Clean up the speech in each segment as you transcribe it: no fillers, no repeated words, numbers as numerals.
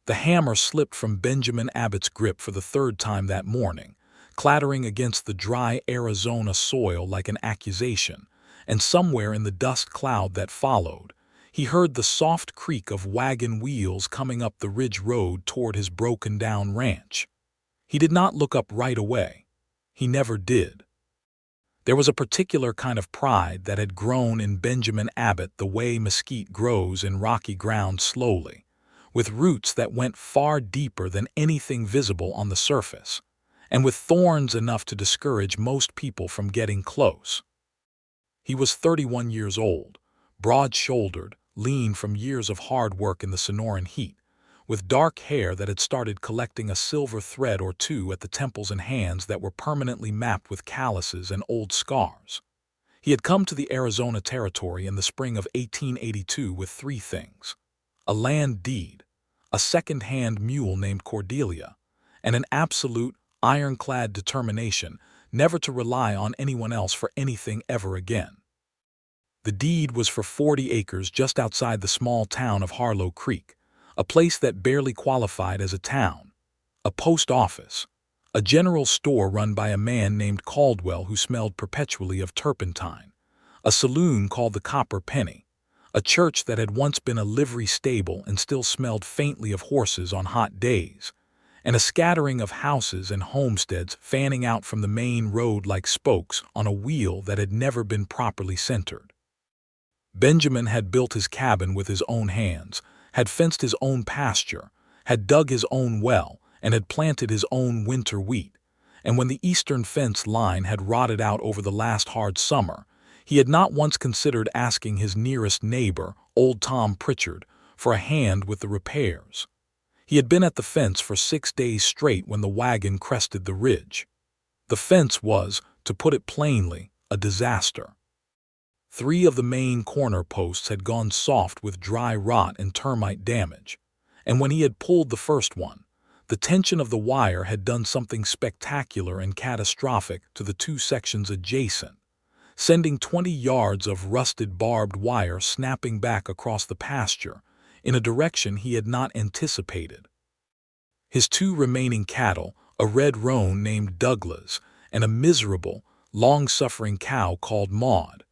The hammer slipped from Benjamin Abbott's grip for the third time that morning, clattering against the dry Arizona soil like an accusation, and somewhere in the dust cloud that followed, he heard the soft creak of wagon wheels coming up the ridge road toward his broken-down ranch. He did not look up right away. He never did. There was a particular kind of pride that had grown in Benjamin Abbott the way mesquite grows in rocky ground slowly, with roots that went far deeper than anything visible on the surface, and with thorns enough to discourage most people from getting close. He was 31 years old, broad-shouldered, lean from years of hard work in the Sonoran heat, with dark hair that had started collecting a silver thread or two at the temples and hands that were permanently mapped with calluses and old scars. He had come to the Arizona Territory in the spring of 1882 with three things: a land deed, a second-hand mule named Cordelia, and an absolute, ironclad determination never to rely on anyone else for anything ever again. The deed was for 40 acres just outside the small town of Harlow Creek, a place that barely qualified as a town, a post office, a general store run by a man named Caldwell who smelled perpetually of turpentine, a saloon called the Copper Penny, a church that had once been a livery stable and still smelled faintly of horses on hot days, and a scattering of houses and homesteads fanning out from the main road like spokes on a wheel that had never been properly centered. Benjamin had built his cabin with his own hands, had fenced his own pasture, had dug his own well, and had planted his own winter wheat, and when the eastern fence line had rotted out over the last hard summer, he had not once considered asking his nearest neighbor, old Tom Pritchard, for a hand with the repairs. He had been at the fence for 6 days straight when the wagon crested the ridge. The fence was, to put it plainly, a disaster. 3 of the main corner posts had gone soft with dry rot and termite damage, and when he had pulled the first one, the tension of the wire had done something spectacular and catastrophic to the 2 sections adjacent, sending 20 yards of rusted barbed wire snapping back across the pasture in a direction he had not anticipated. His 2 remaining cattle, a red roan named Douglas and a miserable, long-suffering cow called Maud,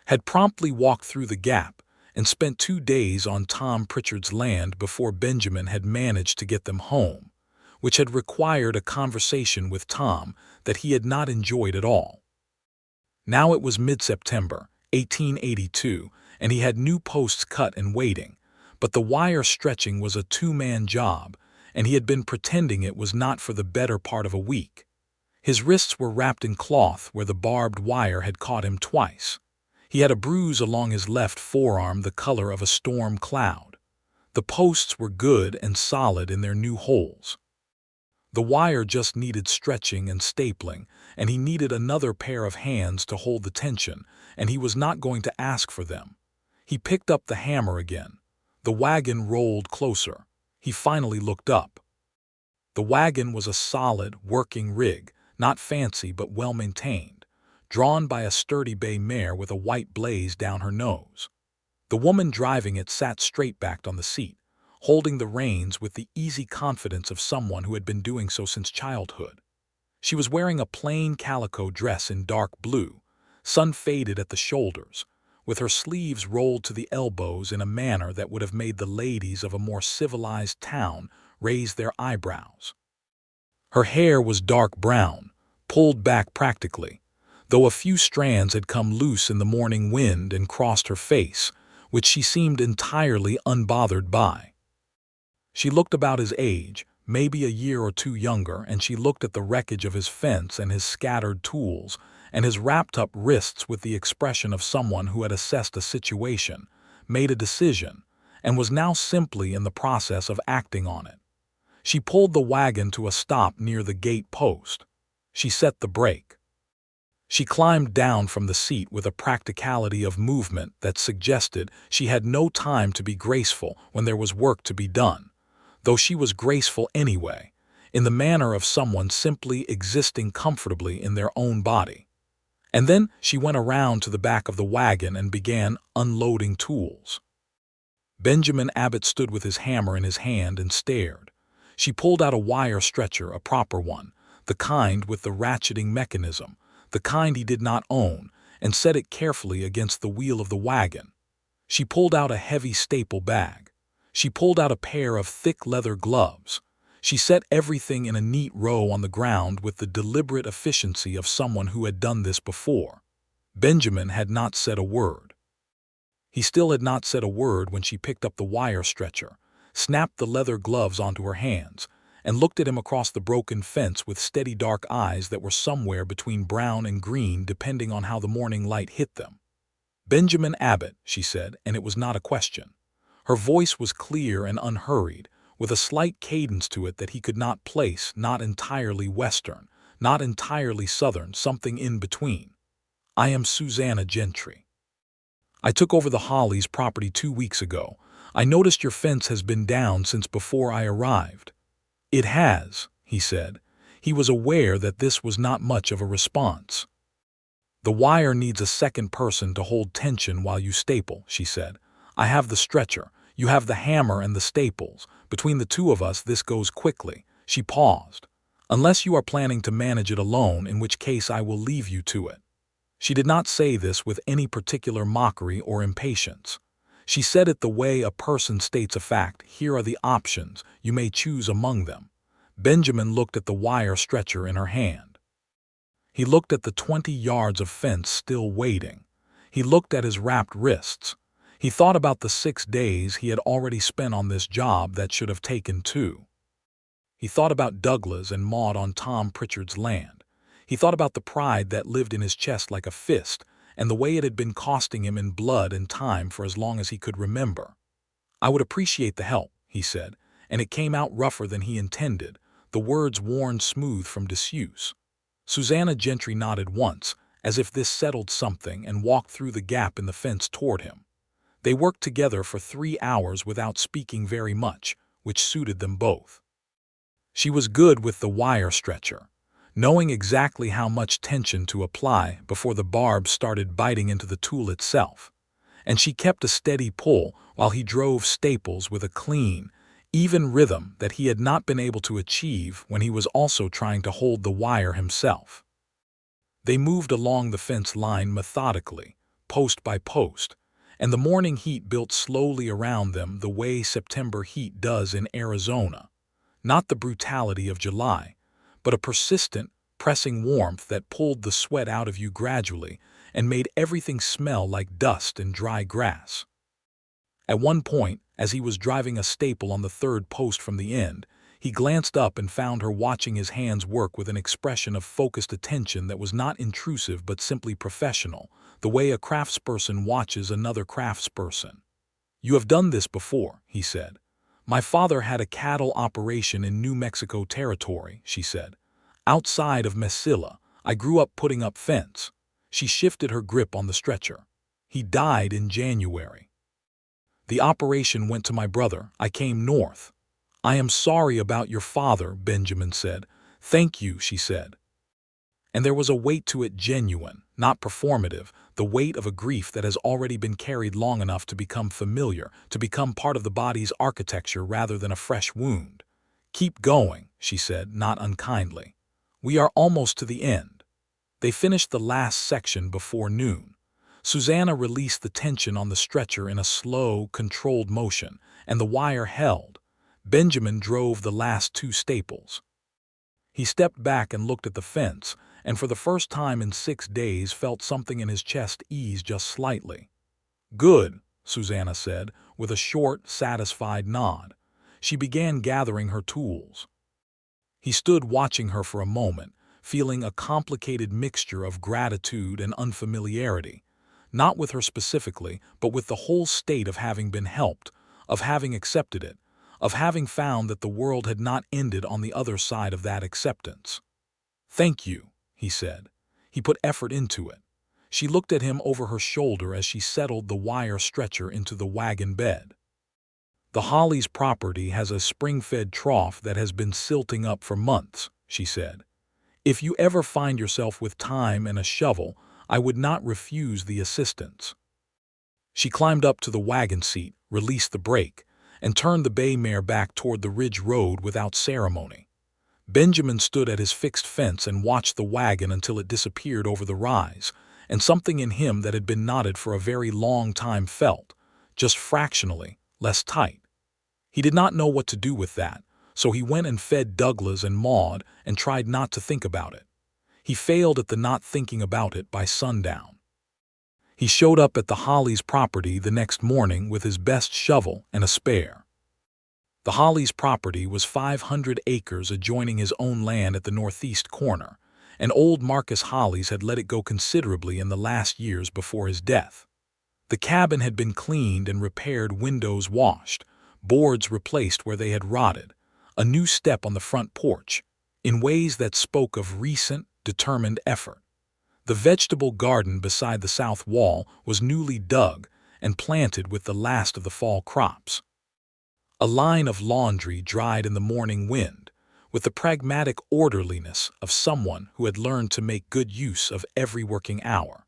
had promptly walked through the gap and spent 2 days on Tom Pritchard's land before Benjamin had managed to get them home, which had required a conversation with Tom that he had not enjoyed at all. Now it was mid-September, 1882, and he had new posts cut and waiting, but the wire stretching was a 2-man job, and he had been pretending it was not for the better part of a week. His wrists were wrapped in cloth where the barbed wire had caught him twice. He had a bruise along his left forearm the color of a storm cloud. The posts were good and solid in their new holes. The wire just needed stretching and stapling, and he needed another pair of hands to hold the tension, and he was not going to ask for them. He picked up the hammer again. The wagon rolled closer. He finally looked up. The wagon was a solid, working rig, not fancy but well-maintained, drawn by a sturdy bay mare with a white blaze down her nose. The woman driving it sat straight-backed on the seat, holding the reins with the easy confidence of someone who had been doing so since childhood. She was wearing a plain calico dress in dark blue, sun-faded at the shoulders, with her sleeves rolled to the elbows in a manner that would have made the ladies of a more civilized town raise their eyebrows. Her hair was dark brown, pulled back practically, though a few strands had come loose in the morning wind and crossed her face, which she seemed entirely unbothered by. She looked about his age, maybe a year or 2 younger, and she looked at the wreckage of his fence and his scattered tools and his wrapped-up wrists with the expression of someone who had assessed a situation, made a decision, and was now simply in the process of acting on it. She pulled the wagon to a stop near the gate post. She set the brake. She climbed down from the seat with a practicality of movement that suggested she had no time to be graceful when there was work to be done, though she was graceful anyway, in the manner of someone simply existing comfortably in their own body. And then she went around to the back of the wagon and began unloading tools. Benjamin Abbott stood with his hammer in his hand and stared. She pulled out a wire stretcher, a proper one, the kind with the ratcheting mechanism, the kind he did not own, and set it carefully against the wheel of the wagon. She pulled out a heavy staple bag. She pulled out a pair of thick leather gloves. She set everything in a neat row on the ground with the deliberate efficiency of someone who had done this before. Benjamin had not said a word. He still had not said a word when she picked up the wire stretcher, snapped the leather gloves onto her hands, and looked at him across the broken fence with steady dark eyes that were somewhere between brown and green depending on how the morning light hit them. "Benjamin Abbott," she said, and it was not a question. Her voice was clear and unhurried, with a slight cadence to it that he could not place, not entirely Western, not entirely Southern, something in between. "I am Susanna Gentry. I took over the Hollies property 2 weeks ago. I noticed your fence has been down since before I arrived." "It has," he said. He was aware that this was not much of a response. "The wire needs a second person to hold tension while you staple," she said. "I have the stretcher. You have the hammer and the staples. Between the two of us, this goes quickly." She paused. "Unless you are planning to manage it alone, in which case I will leave you to it." She did not say this with any particular mockery or impatience. She said it the way a person states a fact. "Here are the options. You may choose among them." Benjamin looked at the wire stretcher in her hand. He looked at the 20 yards of fence still waiting. He looked at his wrapped wrists. He thought about the 6 days he had already spent on this job that should have taken 2. He thought about Douglas and Maud on Tom Pritchard's land. He thought about the pride that lived in his chest like a fist, and the way it had been costing him in blood and time for as long as he could remember. "I would appreciate the help," he said, and it came out rougher than he intended, the words worn smooth from disuse. Susanna Gentry nodded once, as if this settled something, and walked through the gap in the fence toward him. They worked together for 3 hours without speaking very much, which suited them both. She was good with the wire stretcher, knowing exactly how much tension to apply before the barbs started biting into the tool itself. And she kept a steady pull while he drove staples with a clean, even rhythm that he had not been able to achieve when he was also trying to hold the wire himself. They moved along the fence line methodically, post by post, and the morning heat built slowly around them the way September heat does in Arizona. Not the brutality of July, but a persistent, pressing warmth that pulled the sweat out of you gradually and made everything smell like dust and dry grass. At one point, as he was driving a staple on the 3rd post from the end, he glanced up and found her watching his hands work with an expression of focused attention that was not intrusive but simply professional, the way a craftsperson watches another craftsperson. "You have done this before," he said. "My father had a cattle operation in New Mexico Territory," she said. "Outside of Mesilla. I grew up putting up fence." She shifted her grip on the stretcher. "He died in January. The operation went to my brother. I came north." "I am sorry about your father," Benjamin said. "Thank you," she said. And there was a weight to it, genuine, not performative, the weight of a grief that has already been carried long enough to become familiar, to become part of the body's architecture rather than a fresh wound. "Keep going," she said, not unkindly. "We are almost to the end." They finished the last section before noon. Susanna released the tension on the stretcher in a slow, controlled motion, and the wire held. Benjamin drove the last 2 staples. He stepped back and looked at the fence, and for the first time in 6 days felt something in his chest ease just slightly. "Good," Susanna said, with a short, satisfied nod. She began gathering her tools. He stood watching her for a moment, feeling a complicated mixture of gratitude and unfamiliarity, not with her specifically, but with the whole state of having been helped, of having accepted it, of having found that the world had not ended on the other side of that acceptance. "Thank you," he said. He put effort into it. She looked at him over her shoulder as she settled the wire stretcher into the wagon bed. "The Hollies property has a spring-fed trough that has been silting up for months," she said. "If you ever find yourself with time and a shovel, I would not refuse the assistance." She climbed up to the wagon seat, released the brake, and turned the bay mare back toward the ridge road without ceremony. Benjamin stood at his fixed fence and watched the wagon until it disappeared over the rise, and something in him that had been knotted for a very long time felt, just fractionally, less tight. He did not know what to do with that, so he went and fed Douglas and Maud and tried not to think about it. He failed at the not thinking about it by sundown. He showed up at the Hollies' property the next morning with his best shovel and a spare. The Hollies' property was 500 acres adjoining his own land at the northeast corner, and old Marcus Hollies had let it go considerably in the last years before his death. The cabin had been cleaned and repaired, windows washed, boards replaced where they had rotted, a new step on the front porch, in ways that spoke of recent, determined effort. The vegetable garden beside the south wall was newly dug and planted with the last of the fall crops. A line of laundry dried in the morning wind, with the pragmatic orderliness of someone who had learned to make good use of every working hour.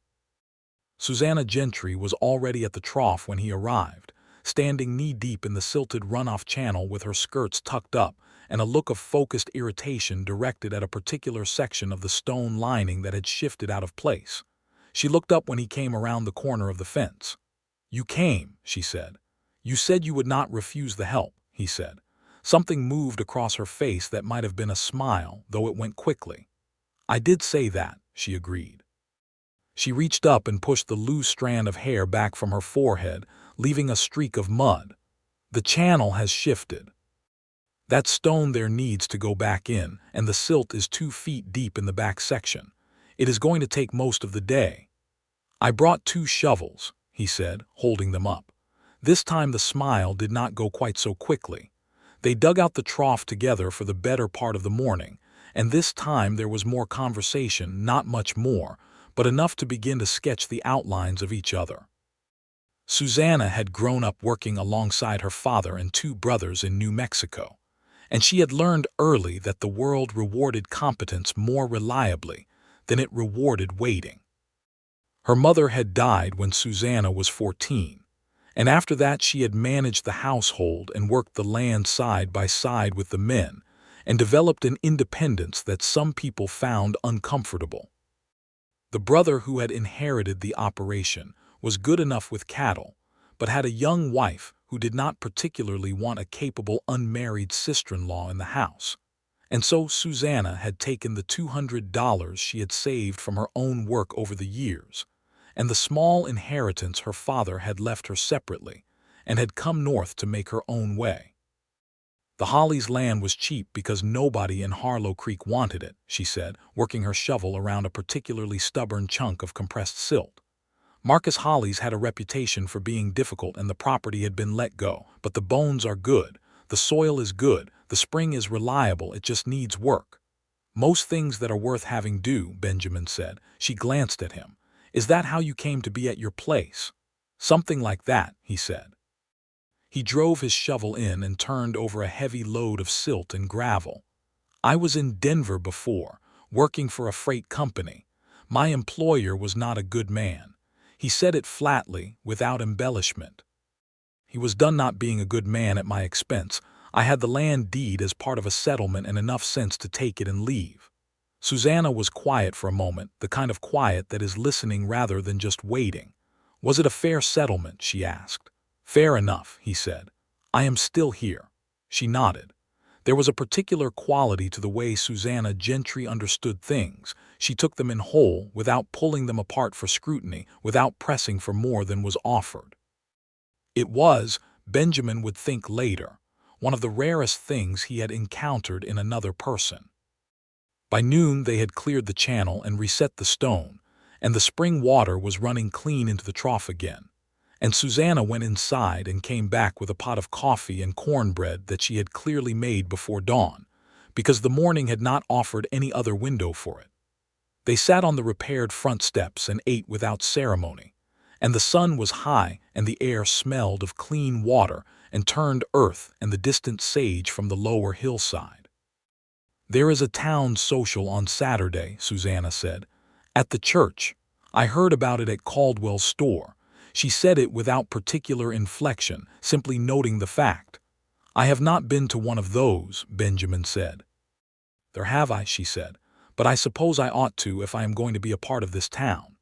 Susanna Gentry was already at the trough when he arrived, standing knee-deep in the silted runoff channel with her skirts tucked up and a look of focused irritation directed at a particular section of the stone lining that had shifted out of place. She looked up when he came around the corner of the fence. "You came," she said. "You said you would not refuse the help," he said. Something moved across her face that might have been a smile, though it went quickly. "I did say that," she agreed. She reached up and pushed the loose strand of hair back from her forehead, leaving a streak of mud. "The channel has shifted. That stone there needs to go back in, and the silt is 2 feet deep in the back section. It is going to take most of the day." "I brought 2 shovels," he said, holding them up. This time the smile did not go quite so quickly. They dug out the trough together for the better part of the morning, and this time there was more conversation, not much more, but enough to begin to sketch the outlines of each other. Susanna had grown up working alongside her father and 2 brothers in New Mexico, and she had learned early that the world rewarded competence more reliably than it rewarded waiting. Her mother had died when Susanna was 14, and after that she had managed the household and worked the land side by side with the men, and developed an independence that some people found uncomfortable. The brother who had inherited the operation was good enough with cattle, but had a young wife who did not particularly want a capable unmarried sister-in-law in the house. And so Susanna had taken the $200 she had saved from her own work over the years, and the small inheritance her father had left her separately, and had come north to make her own way. The Hollies' land was cheap because nobody in Harlow Creek wanted it, she said, working her shovel around a particularly stubborn chunk of compressed silt. Marcus Hollies had a reputation for being difficult and the property had been let go, but the bones are good, the soil is good, the spring is reliable, it just needs work. "Most things that are worth having do," Benjamin said. She glanced at him. "Is that how you came to be at your place?" "Something like that," he said. He drove his shovel in and turned over a heavy load of silt and gravel. "I was in Denver before, working for a freight company. My employer was not a good man." He said it flatly, without embellishment. "He was done not being a good man at my expense. I had the land deed as part of a settlement and enough sense to take it and leave." Susanna was quiet for a moment, the kind of quiet that is listening rather than just waiting. "Was it a fair settlement?" she asked. "Fair enough," he said. "I am still here." She nodded. There was a particular quality to the way Susanna Gentry understood things. She took them in whole, without pulling them apart for scrutiny, without pressing for more than was offered. It was, Benjamin would think later, one of the rarest things he had encountered in another person. By noon they had cleared the channel and reset the stone, and the spring water was running clean into the trough again. And Susanna went inside and came back with a pot of coffee and cornbread that she had clearly made before dawn, because the morning had not offered any other window for it. They sat on the repaired front steps and ate without ceremony, and the sun was high and the air smelled of clean water and turned earth and the distant sage from the lower hillside. "There is a town social on Saturday," Susanna said, "at the church. I heard about it at Caldwell's store." She said it without particular inflection, simply noting the fact. "I have not been to one of those," Benjamin said. "There have I," she said, "but I suppose I ought to if I am going to be a part of this town."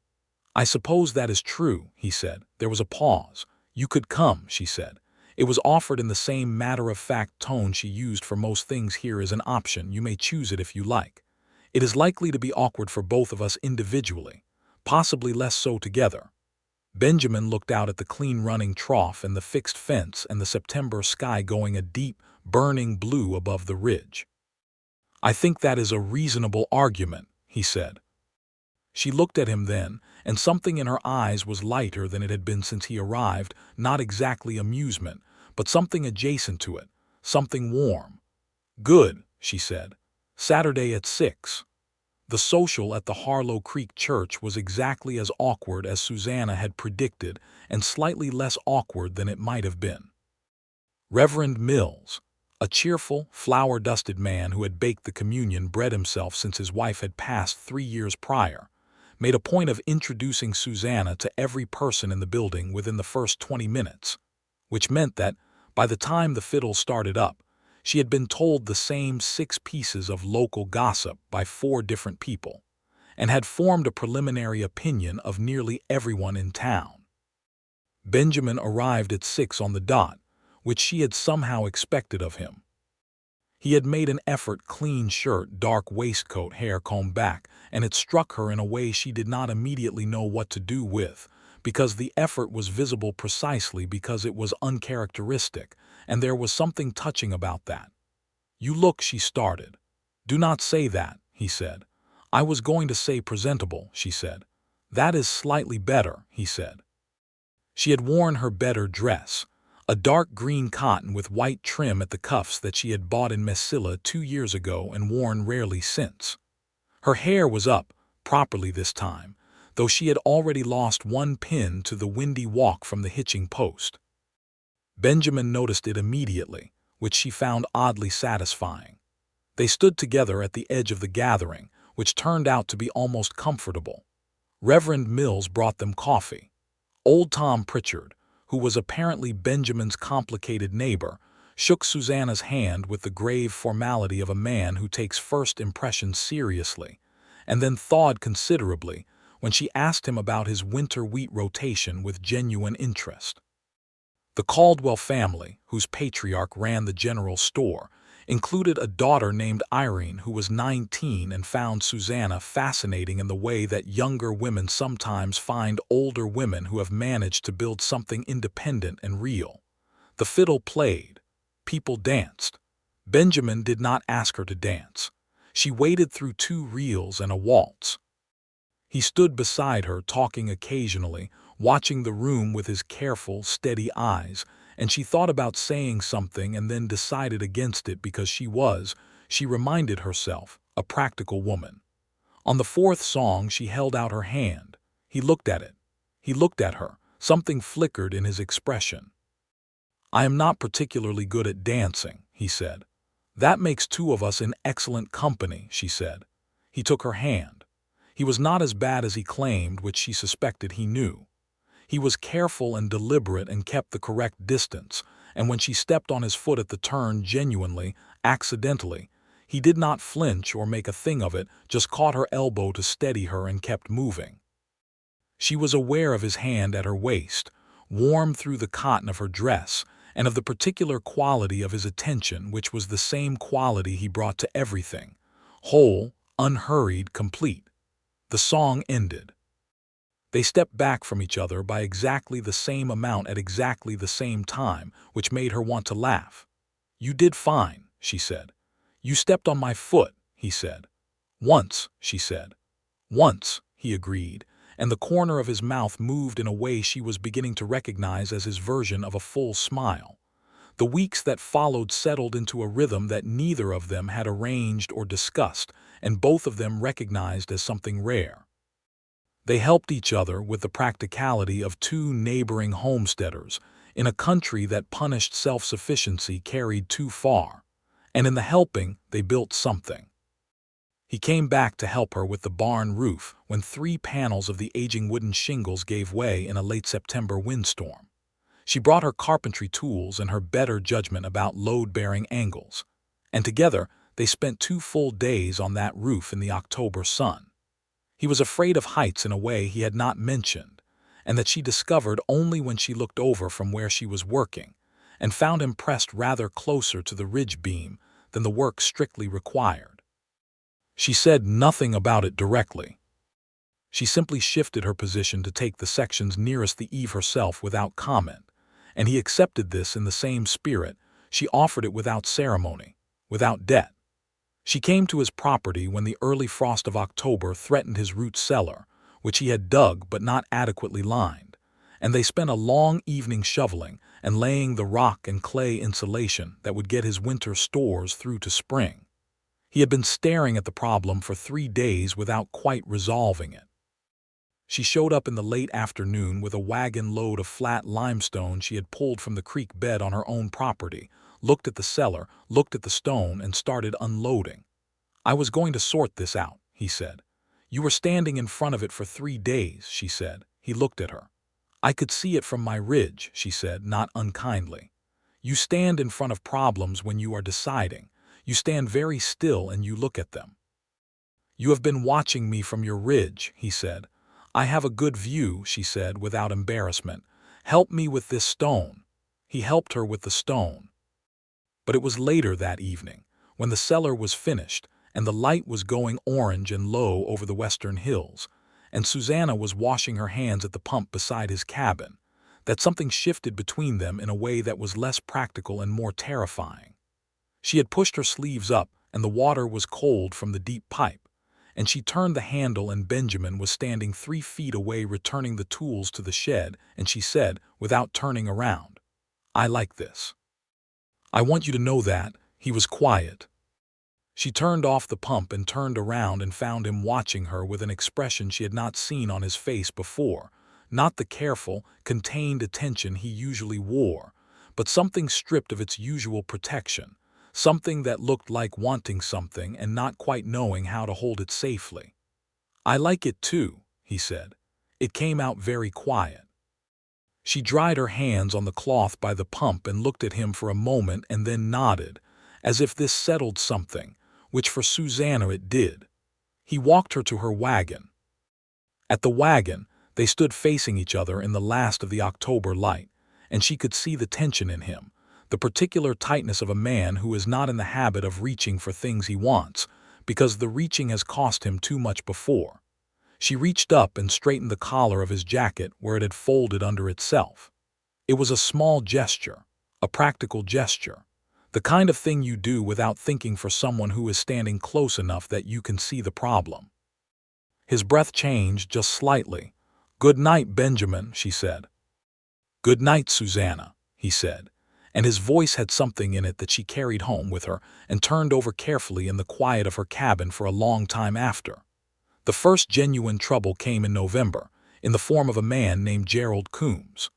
"I suppose that is true," he said. There was a pause. "You could come," she said. It was offered in the same matter-of-fact tone she used for most things here as an option. "You may choose it if you like. It is likely to be awkward for both of us individually, possibly less so together." Benjamin looked out at the clean-running trough and the fixed fence and the September sky going a deep, burning blue above the ridge. "I think that is a reasonable argument," he said. She looked at him then, and something in her eyes was lighter than it had been since he arrived, not exactly amusement, but something adjacent to it, something warm. "Good," she said. "Saturday at 6. The social at the Harlow Creek Church was exactly as awkward as Susanna had predicted, and slightly less awkward than it might have been. Reverend Mills, a cheerful, flower-dusted man who had baked the communion bread himself since his wife had passed 3 years prior, made a point of introducing Susanna to every person in the building within the first 20 minutes, which meant that, by the time the fiddle started up, she had been told the same 6 pieces of local gossip by 4 different people, and had formed a preliminary opinion of nearly everyone in town. Benjamin arrived at 6 on the dot, which she had somehow expected of him. He had made an effort: clean shirt, dark waistcoat, hair combed back, and it struck her in a way she did not immediately know what to do with, because the effort was visible precisely because it was uncharacteristic, and there was something touching about that. "You look," she started. "Do not say that," he said. "I was going to say presentable," she said. "That is slightly better," he said. She had worn her better dress, a dark green cotton with white trim at the cuffs that she had bought in Messilla 2 years ago and worn rarely since. Her hair was up, properly this time, though she had already lost 1 pin to the windy walk from the hitching post. Benjamin noticed it immediately, which she found oddly satisfying. They stood together at the edge of the gathering, which turned out to be almost comfortable. Reverend Mills brought them coffee. Old Tom Pritchard, who was apparently Benjamin's complicated neighbor, shook Susanna's hand with the grave formality of a man who takes first impressions seriously, and then thawed considerably when she asked him about his winter wheat rotation with genuine interest. The Caldwell family, whose patriarch ran the general store, included a daughter named Irene who was 19 and found Susanna fascinating in the way that younger women sometimes find older women who have managed to build something independent and real. The fiddle played. People danced. Benjamin did not ask her to dance. She waded through 2 reels and a waltz. He stood beside her, talking occasionally, watching the room with his careful, steady eyes, and she thought about saying something and then decided against it because she reminded herself, a practical woman. On the 4th song she held out her hand. He looked at it. He looked at her. Something flickered in his expression. "I am not particularly good at dancing," he said. "That makes 2 of us in excellent company," she said. He took her hand. He was not as bad as he claimed, which she suspected he knew. He was careful and deliberate and kept the correct distance, and when she stepped on his foot at the turn genuinely, accidentally, he did not flinch or make a thing of it, just caught her elbow to steady her and kept moving. She was aware of his hand at her waist, warm through the cotton of her dress, and of the particular quality of his attention, which was the same quality he brought to everything, whole, unhurried, complete. The song ended. They stepped back from each other by exactly the same amount at exactly the same time, which made her want to laugh. "You did fine," she said. "You stepped on my foot," he said. "Once," she said. "Once," he agreed, and the corner of his mouth moved in a way she was beginning to recognize as his version of a full smile. The weeks that followed settled into a rhythm that neither of them had arranged or discussed, and both of them recognized as something rare. They helped each other with the practicality of 2 neighboring homesteaders in a country that punished self-sufficiency carried too far, and in the helping they built something. He came back to help her with the barn roof when 3 panels of the aging wooden shingles gave way in a late September windstorm. She brought her carpentry tools and her better judgment about load-bearing angles, and together they spent 2 full days on that roof in the October sun. He was afraid of heights in a way he had not mentioned, and that she discovered only when she looked over from where she was working, and found him pressed rather closer to the ridge beam than the work strictly required. She said nothing about it directly. She simply shifted her position to take the sections nearest the eave herself without comment, and he accepted this in the same spirit. She offered it without ceremony, without debt. She came to his property when the early frost of October threatened his root cellar, which he had dug but not adequately lined, and they spent a long evening shoveling and laying the rock and clay insulation that would get his winter stores through to spring. He had been staring at the problem for 3 days without quite resolving it. She showed up in the late afternoon with a wagon load of flat limestone she had pulled from the creek bed on her own property, looked at the cellar, looked at the stone, and started unloading. "I was going to sort this out," he said. "You were standing in front of it for 3 days," she said. He looked at her. "I could see it from my ridge," she said, not unkindly. "You stand in front of problems when you are deciding. You stand very still and you look at them." "You have been watching me from your ridge," he said. "I have a good view," she said without embarrassment. "Help me with this stone." He helped her with the stone. But it was later that evening, when the cellar was finished and the light was going orange and low over the western hills, and Susanna was washing her hands at the pump beside his cabin, that something shifted between them in a way that was less practical and more terrifying. She had pushed her sleeves up, and the water was cold from the deep pipe, and she turned the handle, and Benjamin was standing 3 feet away returning the tools to the shed, and she said, without turning around, "I like this. I want you to know that." He was quiet. She turned off the pump and turned around and found him watching her with an expression she had not seen on his face before, not the careful, contained attention he usually wore, but something stripped of its usual protection. Something that looked like wanting something and not quite knowing how to hold it safely. "I like it too," he said. It came out very quiet. She dried her hands on the cloth by the pump and looked at him for a moment and then nodded, as if this settled something, which for Susanna it did. He walked her to her wagon. At the wagon, they stood facing each other in the last of the October light, and she could see the tension in him, the particular tightness of a man who is not in the habit of reaching for things he wants, because the reaching has cost him too much before. She reached up and straightened the collar of his jacket where it had folded under itself. It was a small gesture, a practical gesture, the kind of thing you do without thinking for someone who is standing close enough that you can see the problem. His breath changed just slightly. "Good night, Benjamin," she said. "Good night, Susanna," he said, and his voice had something in it that she carried home with her and turned over carefully in the quiet of her cabin for a long time after. The first genuine trouble came in November, in the form of a man named Gerald Coombs.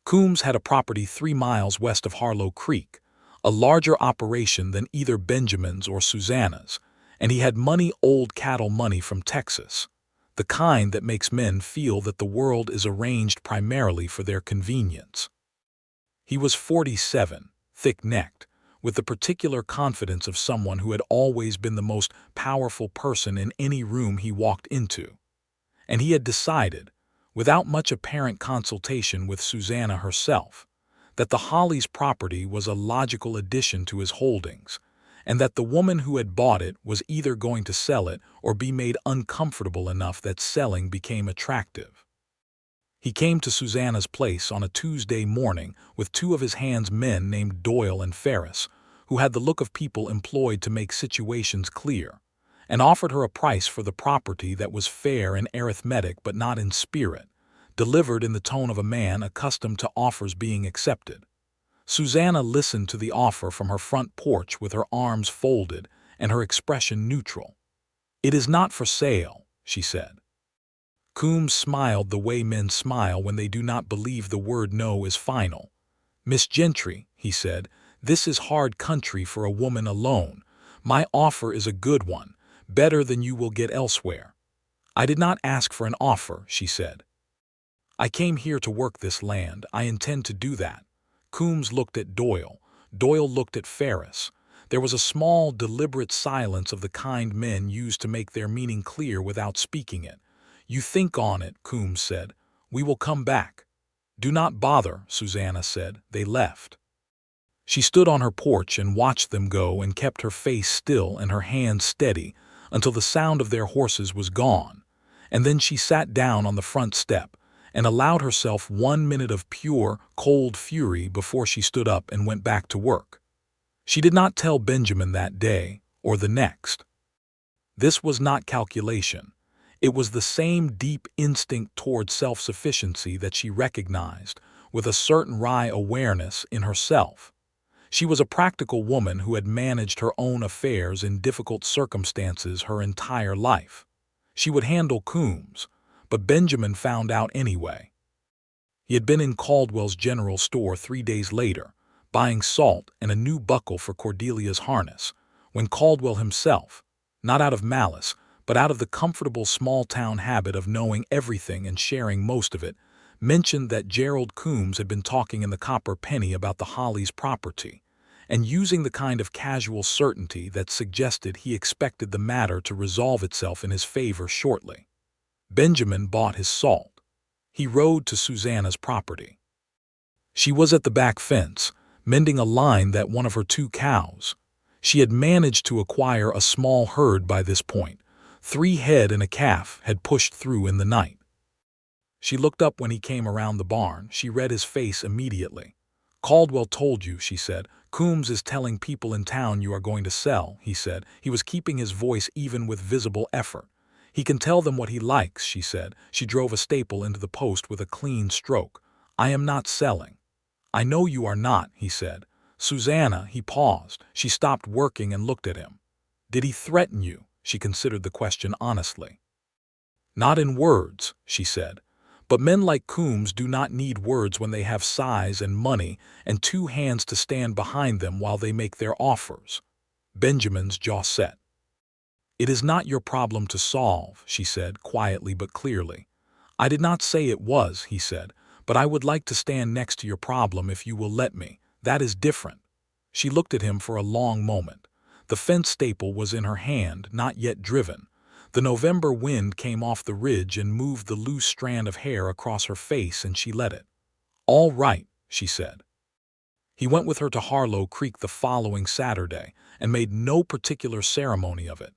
Coombs had a property 3 miles west of Harlow Creek, a larger operation than either Benjamin's or Susanna's, and he had money, old cattle money from Texas, the kind that makes men feel that the world is arranged primarily for their convenience. He was 47, thick-necked, with the particular confidence of someone who had always been the most powerful person in any room he walked into. And he had decided, without much apparent consultation with Susanna herself, that the Hollies' property was a logical addition to his holdings, and that the woman who had bought it was either going to sell it or be made uncomfortable enough that selling became attractive. He came to Susanna's place on a Tuesday morning with 2 of his hands men named Doyle and Ferris, who had the look of people employed to make situations clear, and offered her a price for the property that was fair in arithmetic but not in spirit, delivered in the tone of a man accustomed to offers being accepted. Susanna listened to the offer from her front porch with her arms folded and her expression neutral. "It is not for sale," she said. Coombs smiled the way men smile when they do not believe the word no is final. "Miss Gentry," he said, "this is hard country for a woman alone. My offer is a good one, better than you will get elsewhere. I did not ask for an offer, she said. I came here to work this land. I intend to do that. Coombs looked at Doyle. Doyle looked at Ferris. There was a small, deliberate silence of the kind men use to make their meaning clear without speaking it. You think on it, Coombs said. We will come back. Do not bother, Susanna said. They left. She stood on her porch and watched them go and kept her face still and her hands steady until the sound of their horses was gone. And then she sat down on the front step and allowed herself 1 minute of pure, cold fury before she stood up and went back to work. She did not tell Benjamin that day or the next. This was not calculation. It was the same deep instinct toward self-sufficiency that she recognized with a certain wry awareness in herself. She was a practical woman who had managed her own affairs in difficult circumstances her entire life. She would handle Coombs, but Benjamin found out anyway. He had been in Caldwell's general store 3 days later, buying salt and a new buckle for Cordelia's harness, when Caldwell himself, not out of malice, but out of the comfortable small-town habit of knowing everything and sharing most of it, mentioned that Gerald Coombs had been talking in the Copper Penny about the Hollies' property, and using the kind of casual certainty that suggested he expected the matter to resolve itself in his favor shortly. Benjamin bought his salt. He rode to Susanna's property. She was at the back fence, mending a line that one of her 2 cows. She had managed to acquire a small herd by this point. 3 head and a calf had pushed through in the night. She looked up when he came around the barn. She read his face immediately. Caldwell told you, she said. Coombs is telling people in town you are going to sell, he said. He was keeping his voice even with visible effort. He can tell them what he likes, she said. She drove a staple into the post with a clean stroke. I am not selling. I know you are not, he said. Susanna, he paused. She stopped working and looked at him. Did he threaten you? She considered the question honestly. Not in words, she said. But men like Coombs do not need words when they have size and money and 2 hands to stand behind them while they make their offers. Benjamin's jaw set. It is not your problem to solve, she said, quietly but clearly. I did not say it was, he said, but I would like to stand next to your problem if you will let me. That is different. She looked at him for a long moment. The fence staple was in her hand, not yet driven. The November wind came off the ridge and moved the loose strand of hair across her face, and she let it. All right, she said. He went with her to Harlow Creek the following Saturday and made no particular ceremony of it.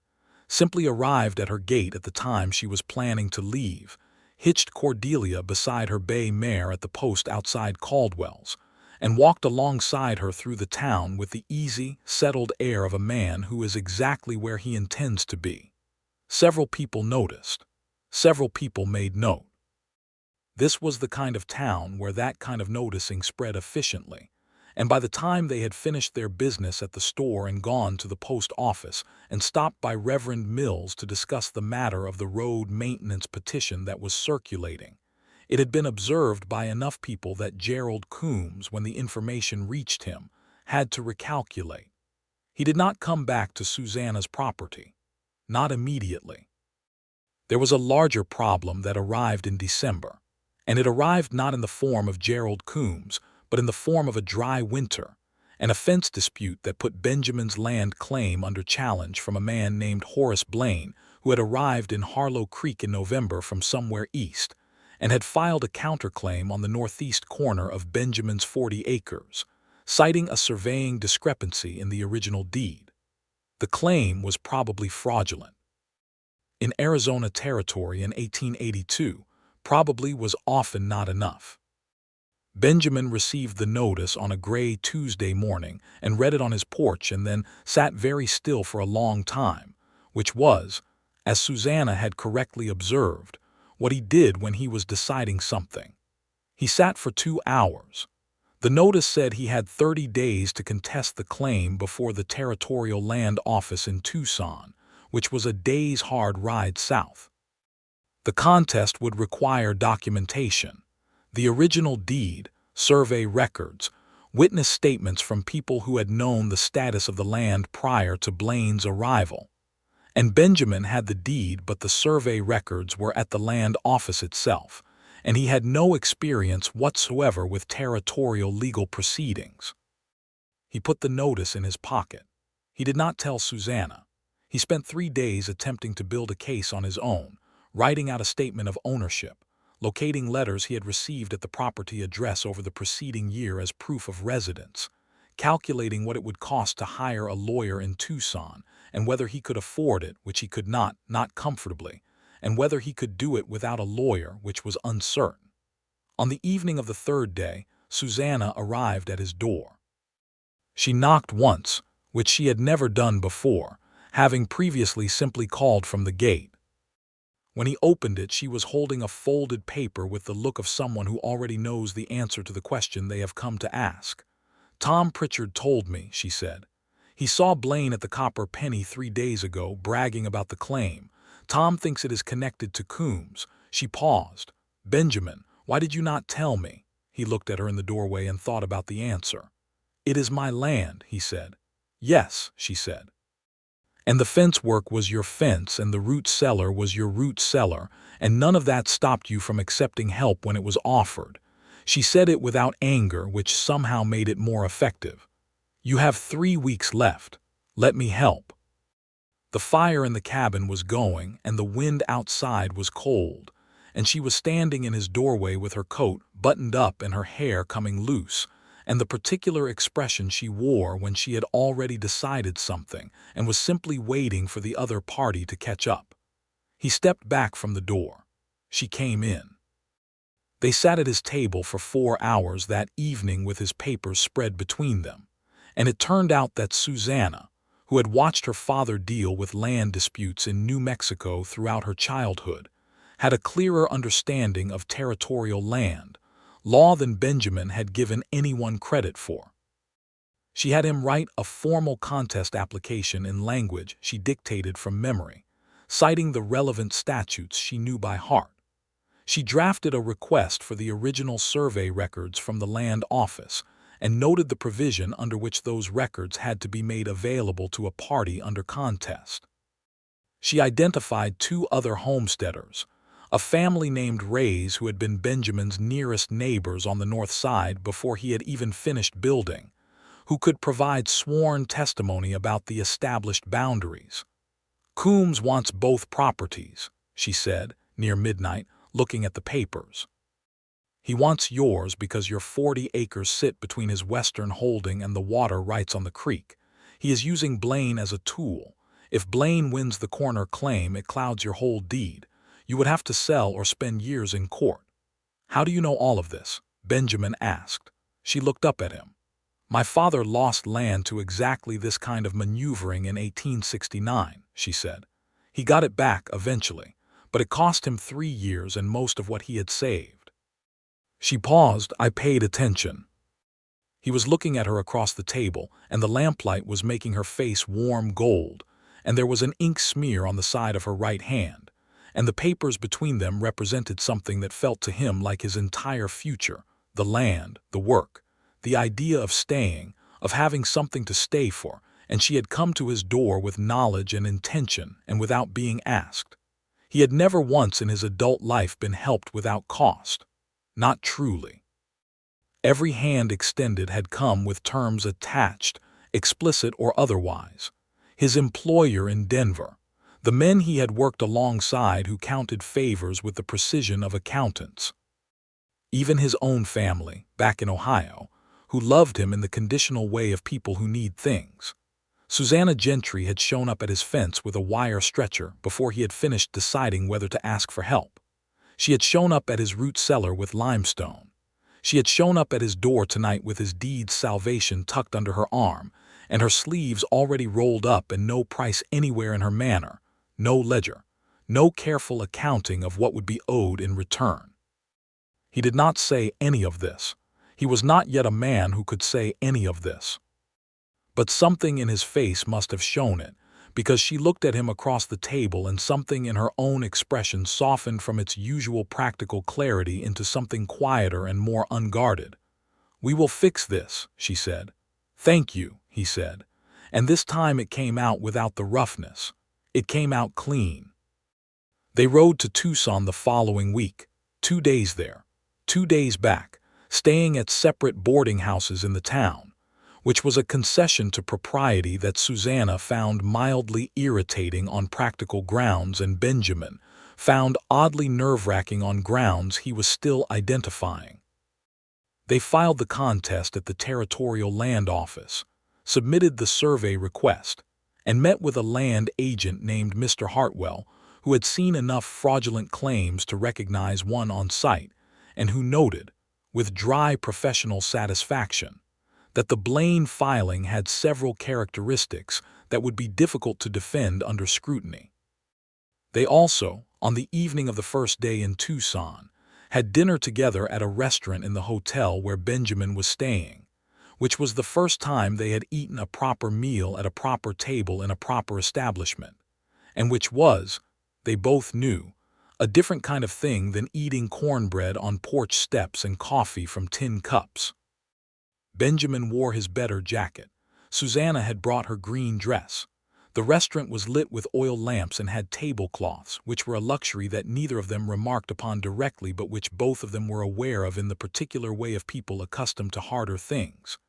Simply arrived at her gate at the time she was planning to leave, hitched Cordelia beside her bay mare at the post outside Caldwell's, and walked alongside her through the town with the easy, settled air of a man who is exactly where he intends to be. Several people noticed. Several people made note. This was the kind of town where that kind of noticing spread efficiently, and by the time they had finished their business at the store and gone to the post office and stopped by Reverend Mills to discuss the matter of the road maintenance petition that was circulating, it had been observed by enough people that Gerald Coombs, when the information reached him, had to recalculate. He did not come back to Susanna's property. Not immediately. There was a larger problem that arrived in December, and it arrived not in the form of Gerald Coombs, but in the form of a dry winter, an offense dispute that put Benjamin's land claim under challenge from a man named Horace Blaine, who had arrived in Harlow Creek in November from somewhere east, and had filed a counterclaim on the northeast corner of Benjamin's 40 acres, citing a surveying discrepancy in the original deed. The claim was probably fraudulent. In Arizona territory in 1882, probably was often not enough. Benjamin received the notice on a gray Tuesday morning and read it on his porch and then sat very still for a long time, which was, as Susanna had correctly observed, what he did when he was deciding something. He sat for 2 hours. The notice said he had 30 days to contest the claim before the Territorial Land Office in Tucson, which was a day's hard ride south. The contest would require documentation. The original deed, survey records, witness statements from people who had known the status of the land prior to Blaine's arrival, And Benjamin had the deed, but the survey records were at the land office itself, and he had no experience whatsoever with territorial legal proceedings. He put the notice in his pocket. He did not tell Susanna. He spent 3 days attempting to build a case on his own, writing out a statement of ownership, locating letters he had received at the property address over the preceding year as proof of residence, calculating what it would cost to hire a lawyer in Tucson, and whether he could afford it, which he could not comfortably, and whether he could do it without a lawyer, which was uncertain. On the evening of the 3rd day, Susanna arrived at his door. She knocked once, which she had never done before, having previously simply called from the gate. When he opened it, she was holding a folded paper with the look of someone who already knows the answer to the question they have come to ask. "Tom Pritchard told me," she said. "He saw Blaine at the Copper Penny 3 days ago, bragging about the claim. Tom thinks it is connected to Coombs." She paused. "Benjamin, why did you not tell me?" He looked at her in the doorway and thought about the answer. "It is my land," he said. "Yes," she said. "And the fence work was your fence, and the root cellar was your root cellar, and none of that stopped you from accepting help when it was offered." She said it without anger, which somehow made it more effective. "You have 3 weeks left. Let me help." The fire in the cabin was going, and the wind outside was cold, and she was standing in his doorway with her coat buttoned up and her hair coming loose, and the particular expression she wore when she had already decided something and was simply waiting for the other party to catch up. He stepped back from the door. She came in. They sat at his table for 4 hours that evening with his papers spread between them, and it turned out that Susanna, who had watched her father deal with land disputes in New Mexico throughout her childhood, had a clearer understanding of territorial land law than Benjamin had given anyone credit for. She had him write a formal contest application in language she dictated from memory, citing the relevant statutes she knew by heart. She drafted a request for the original survey records from the land office and noted the provision under which those records had to be made available to a party under contest. She identified 2 other homesteaders, a family named Rays who had been Benjamin's nearest neighbors on the north side before he had even finished building, who could provide sworn testimony about the established boundaries. "Coombs wants both properties," she said, near midnight, looking at the papers. "He wants yours because your 40 acres sit between his western holding and the water rights on the creek. He is using Blaine as a tool. If Blaine wins the corner claim, it clouds your whole deed. You would have to sell or spend years in court." "How do you know all of this?" Benjamin asked. She looked up at him. "My father lost land to exactly this kind of maneuvering in 1869, she said. "He got it back eventually, but it cost him 3 years and most of what he had saved." She paused. I paid attention. He was looking at her across the table, and the lamplight was making her face warm gold, and there was an ink smear on the side of her right hand, and the papers between them represented something that felt to him like his entire future: the land, the work, the idea of staying, of having something to stay for, and she had come to his door with knowledge and intention and without being asked. He had never once in his adult life been helped without cost. Not truly. Every hand extended had come with terms attached, explicit or otherwise. His employer in Denver, the men he had worked alongside who counted favors with the precision of accountants. Even his own family, back in Ohio, who loved him in the conditional way of people who need things. Susanna Gentry had shown up at his fence with a wire stretcher before he had finished deciding whether to ask for help. She had shown up at his root cellar with limestone. She had shown up at his door tonight with his deed's salvation tucked under her arm, and her sleeves already rolled up and no price anywhere in her manner, no ledger, no careful accounting of what would be owed in return. He did not say any of this. He was not yet a man who could say any of this. But something in his face must have shown it, because she looked at him across the table and something in her own expression softened from its usual practical clarity into something quieter and more unguarded. "We will fix this," she said. "Thank you," he said. And this time it came out without the roughness. It came out clean. They rode to Tucson the following week, 2 days there, 2 days back, staying at separate boarding houses in the town, which was a concession to propriety that Susanna found mildly irritating on practical grounds and Benjamin found oddly nerve-wracking on grounds he was still identifying. They filed the contest at the Territorial Land Office, submitted the survey request, and met with a land agent named Mr. Hartwell, who had seen enough fraudulent claims to recognize one on site, and who noted, with dry professional satisfaction, that the Blaine filing had several characteristics that would be difficult to defend under scrutiny. They also, on the evening of the first day in Tucson, had dinner together at a restaurant in the hotel where Benjamin was staying, which was the first time they had eaten a proper meal at a proper table in a proper establishment, and which was, they both knew, a different kind of thing than eating cornbread on porch steps and coffee from tin cups. Benjamin wore his better jacket. Susanna had brought her green dress. The restaurant was lit with oil lamps and had tablecloths, which were a luxury that neither of them remarked upon directly but which both of them were aware of in the particular way of people accustomed to harder things.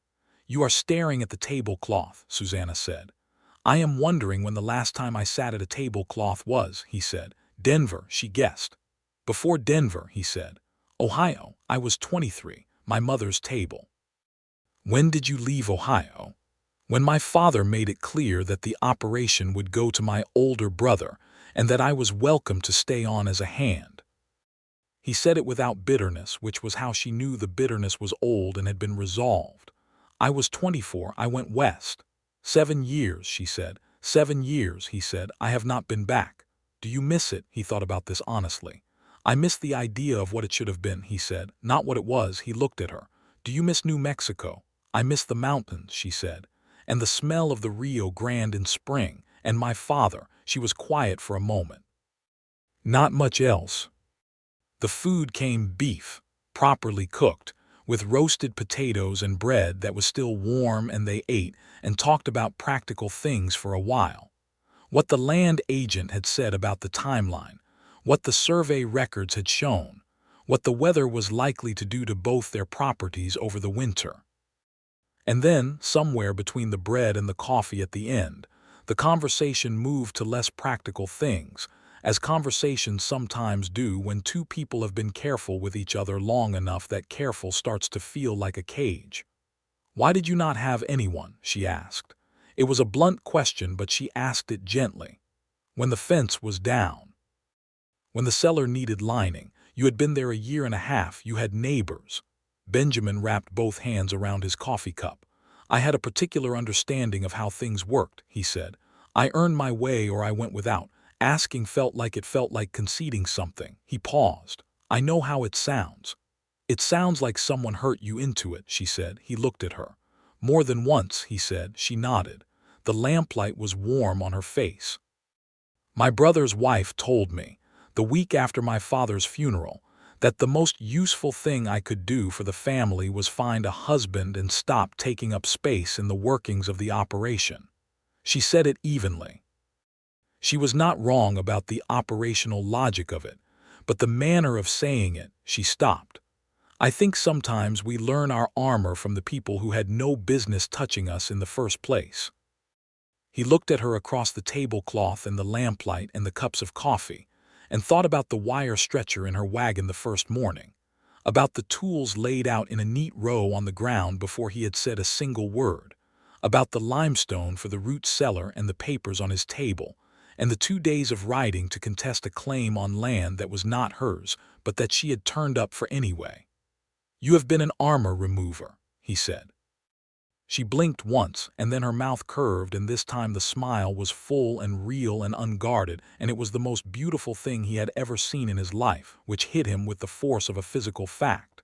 "You are staring at the tablecloth," Susanna said. "I am wondering when the last time I sat at a tablecloth was," he said. "Denver," she guessed. "Before Denver," he said. "Ohio. I was 23, my mother's table." "When did you leave Ohio?" "When my father made it clear that the operation would go to my older brother and that I was welcome to stay on as a hand." He said it without bitterness, which was how she knew the bitterness was old and had been resolved. "I was 24, I went west." 7 years, she said. 7 years, he said. "I have not been back." "Do you miss it?" He thought about this honestly. "I miss the idea of what it should have been," he said, "not what it was." He looked at her. "Do you miss New Mexico?" "I miss the mountains," she said, "and the smell of the Rio Grande in spring, and my father." She was quiet for a moment. "Not much else." The food came beef, properly cooked, with roasted potatoes and bread that was still warm, and they ate and talked about practical things for a while. What the land agent had said about the timeline, what the survey records had shown, what the weather was likely to do to both their properties over the winter. And then, somewhere between the bread and the coffee at the end, the conversation moved to less practical things, as conversations sometimes do when two people have been careful with each other long enough that careful starts to feel like a cage. "Why did you not have anyone?" she asked. It was a blunt question, but she asked it gently. "When the fence was down. When the cellar needed lining. You had been there a year and a half. You had neighbors." Benjamin wrapped both hands around his coffee cup. "I had a particular understanding of how things worked," he said. "I earned my way or I went without. Asking felt like conceding something." He paused. "I know how it sounds." "It sounds like someone hurt you into it," she said. He looked at her. "More than once," he said. She nodded. The lamplight was warm on her face. "My brother's wife told me, the week after my father's funeral, that the most useful thing I could do for the family was find a husband and stop taking up space in the workings of the operation." She said it evenly. She was not wrong about the operational logic of it, but the manner of saying it. She stopped. "I think sometimes we learn our armor from the people who had no business touching us in the first place." He looked at her across the tablecloth and the lamplight and the cups of coffee, and thought about the wire stretcher in her wagon the first morning, about the tools laid out in a neat row on the ground before he had said a single word, about the limestone for the root cellar and the papers on his table, and the 2 days of riding to contest a claim on land that was not hers, but that she had turned up for anyway. "You have been an armor remover," he said. She blinked once, and then her mouth curved, and this time the smile was full and real and unguarded, and it was the most beautiful thing he had ever seen in his life, which hit him with the force of a physical fact.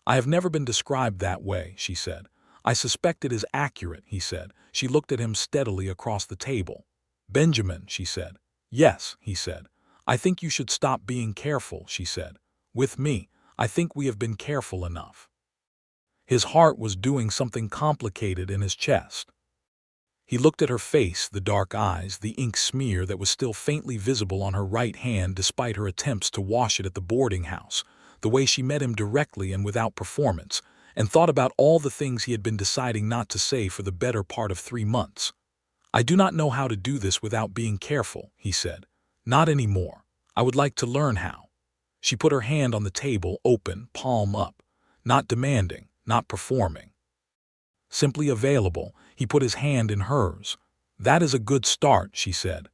"I have never been described that way," she said. "I suspect it is accurate," he said. She looked at him steadily across the table. "Benjamin," she said. "Yes," he said. "I think you should stop being careful," she said. "With me, I think we have been careful enough." His heart was doing something complicated in his chest. He looked at her face, the dark eyes, the ink smear that was still faintly visible on her right hand despite her attempts to wash it at the boarding house, the way she met him directly and without performance, and thought about all the things he had been deciding not to say for the better part of 3 months. "I do not know how to do this without being careful," he said. "Not anymore. I would like to learn how." She put her hand on the table, open, palm up. Not demanding, not performing. Simply available, he put his hand in hers. "That is a good start," she said.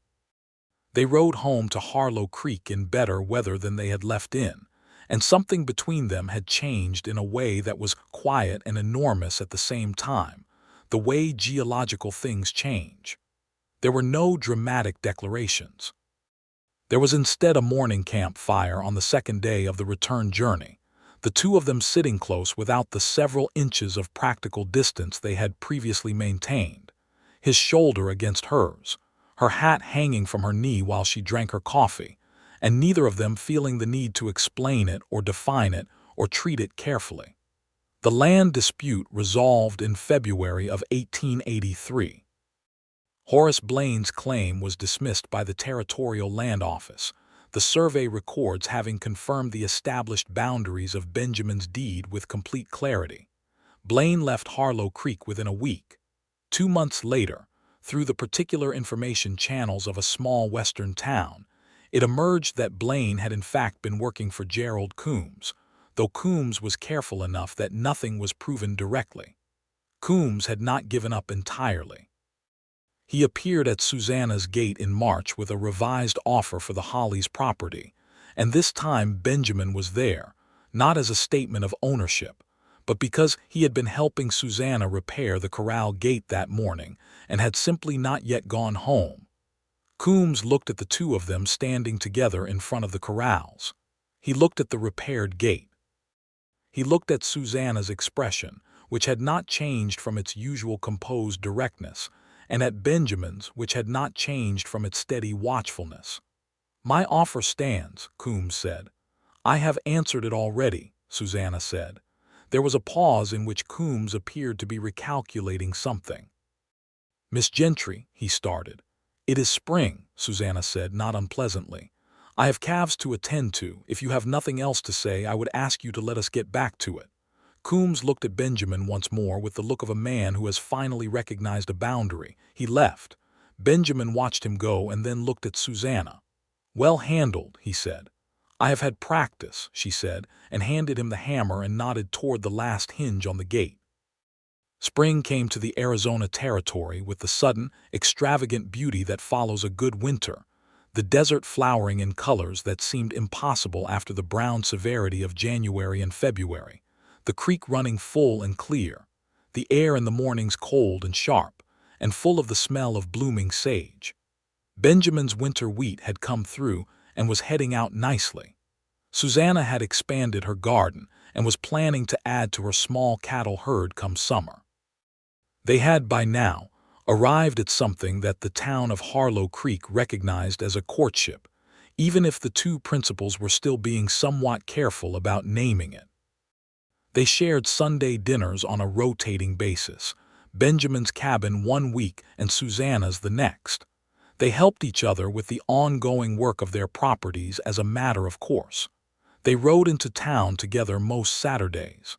They rode home to Harlow Creek in better weather than they had left in, and something between them had changed in a way that was quiet and enormous at the same time, the way geological things change. There were no dramatic declarations. There was instead a morning campfire on the second day of the return journey, the two of them sitting close without the several inches of practical distance they had previously maintained, his shoulder against hers, her hat hanging from her knee while she drank her coffee, and neither of them feeling the need to explain it or define it or treat it carefully. The land dispute resolved in February of 1883. Horace Blaine's claim was dismissed by the Territorial Land Office, the survey records having confirmed the established boundaries of Benjamin's deed with complete clarity. Blaine left Harlow Creek within a week. 2 months later, through the particular information channels of a small western town, it emerged that Blaine had in fact been working for Gerald Coombs, though Coombs was careful enough that nothing was proven directly. Coombs had not given up entirely. He appeared at Susanna's gate in March with a revised offer for the Hollies property, and this time Benjamin was there, not as a statement of ownership, but because he had been helping Susanna repair the corral gate that morning and had simply not yet gone home. Coombs looked at the two of them standing together in front of the corrals. He looked at the repaired gate. He looked at Susanna's expression, which had not changed from its usual composed directness, and at Benjamin's, which had not changed from its steady watchfulness. "My offer stands," Coombs said. "I have answered it already," Susanna said. There was a pause in which Coombs appeared to be recalculating something. "Miss Gentry," he started. "It is spring," Susanna said, not unpleasantly. "I have calves to attend to. If you have nothing else to say, I would ask you to let us get back to it." Coombs looked at Benjamin once more with the look of a man who has finally recognized a boundary. He left. Benjamin watched him go and then looked at Susanna. "Well handled," he said. "I have had practice," she said, and handed him the hammer and nodded toward the last hinge on the gate. Spring came to the Arizona Territory with the sudden, extravagant beauty that follows a good winter, the desert flowering in colors that seemed impossible after the brown severity of January and February, the creek running full and clear, the air in the mornings cold and sharp, and full of the smell of blooming sage. Benjamin's winter wheat had come through and was heading out nicely. Susanna had expanded her garden and was planning to add to her small cattle herd come summer. They had, by now, arrived at something that the town of Harlow Creek recognized as a courtship, even if the two principals were still being somewhat careful about naming it. They shared Sunday dinners on a rotating basis, Benjamin's cabin 1 week and Susanna's the next. They helped each other with the ongoing work of their properties as a matter of course. They rode into town together most Saturdays.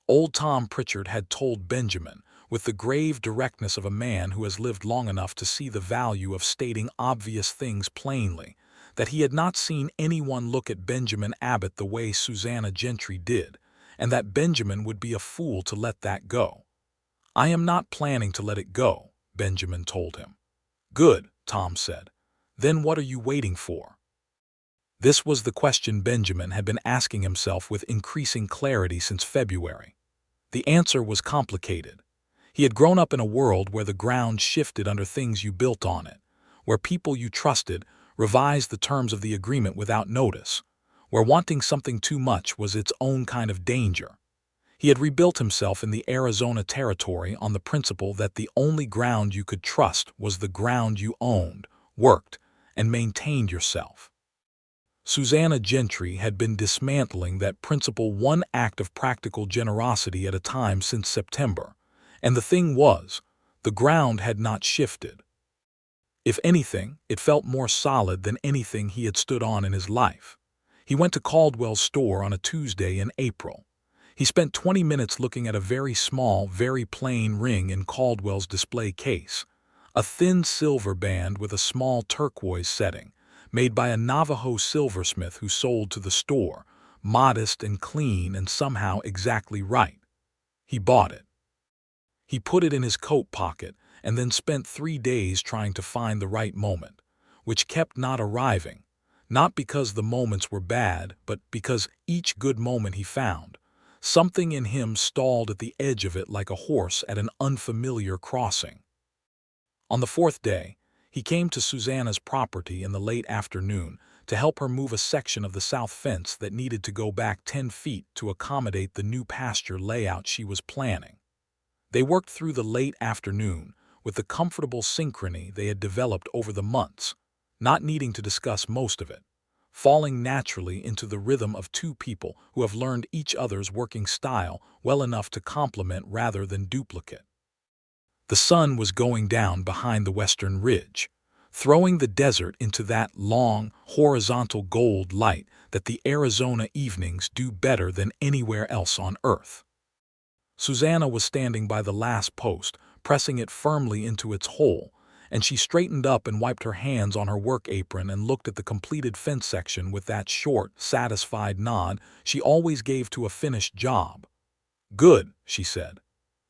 Old Tom Pritchard had told Benjamin, with the grave directness of a man who has lived long enough to see the value of stating obvious things plainly, that he had not seen anyone look at Benjamin Abbott the way Susanna Gentry did, and that Benjamin would be a fool to let that go. "I am not planning to let it go," Benjamin told him. "Good," Tom said. "Then what are you waiting for?" This was the question Benjamin had been asking himself with increasing clarity since February. The answer was complicated. He had grown up in a world where the ground shifted under things you built on it, where people you trusted revised the terms of the agreement without notice, where wanting something too much was its own kind of danger. He had rebuilt himself in the Arizona Territory on the principle that the only ground you could trust was the ground you owned, worked, and maintained yourself. Susanna Gentry had been dismantling that principle one act of practical generosity at a time since September, and the thing was, The ground had not shifted. If anything, it felt more solid than anything he had stood on in his life. He went to Caldwell's store on a Tuesday in April. He spent 20 minutes looking at a very small, very plain ring in Caldwell's display case, a thin silver band with a small turquoise setting, made by a Navajo silversmith who sold to the store, modest and clean and somehow exactly right. He bought it. He put it in his coat pocket and then spent 3 days trying to find the right moment, which kept not arriving, not because the moments were bad, but because each good moment he found, something in him stalled at the edge of it like a horse at an unfamiliar crossing. On the 4th day, he came to Susanna's property in the late afternoon to help her move a section of the south fence that needed to go back 10 feet to accommodate the new pasture layout she was planning. They worked through the late afternoon with the comfortable synchrony they had developed over the months, not needing to discuss most of it, falling naturally into the rhythm of two people who have learned each other's working style well enough to complement rather than duplicate. The sun was going down behind the western ridge, throwing the desert into that long, horizontal gold light that the Arizona evenings do better than anywhere else on Earth. Susanna was standing by the last post, pressing it firmly into its hole, and she straightened up and wiped her hands on her work apron and looked at the completed fence section with that short, satisfied nod she always gave to a finished job. "Good," she said.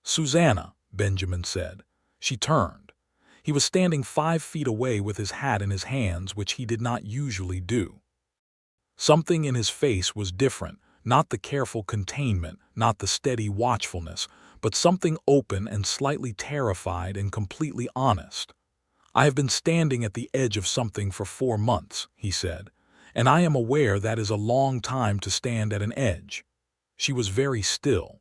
"Susanna," Benjamin said. She turned. He was standing 5 feet away with his hat in his hands, which he did not usually do. Something in his face was different, not the careful containment, not the steady watchfulness, but something open and slightly terrified and completely honest. "I have been standing at the edge of something for 4 months," he said, "and I am aware that is a long time to stand at an edge." She was very still.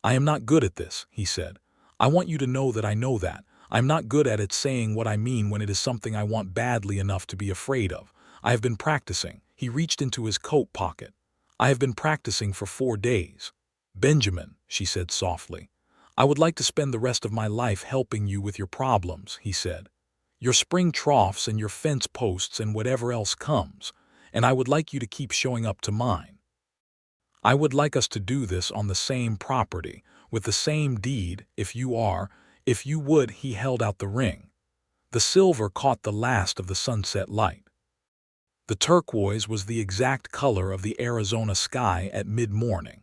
"I am not good at this," he said. "I want you to know that I know that. I'm not good at it saying what I mean when it is something I want badly enough to be afraid of. I have been practicing." He reached into his coat pocket. "I have been practicing for 4 days. "Benjamin," she said softly, "I would like to spend the rest of my life helping you with your problems," he said. "Your spring troughs and your fence posts and whatever else comes, and I would like you to keep showing up to mine. I would like us to do this on the same property, with the same deed, if you would." He held out the ring. The silver caught the last of the sunset light. The turquoise was the exact color of the Arizona sky at mid-morning.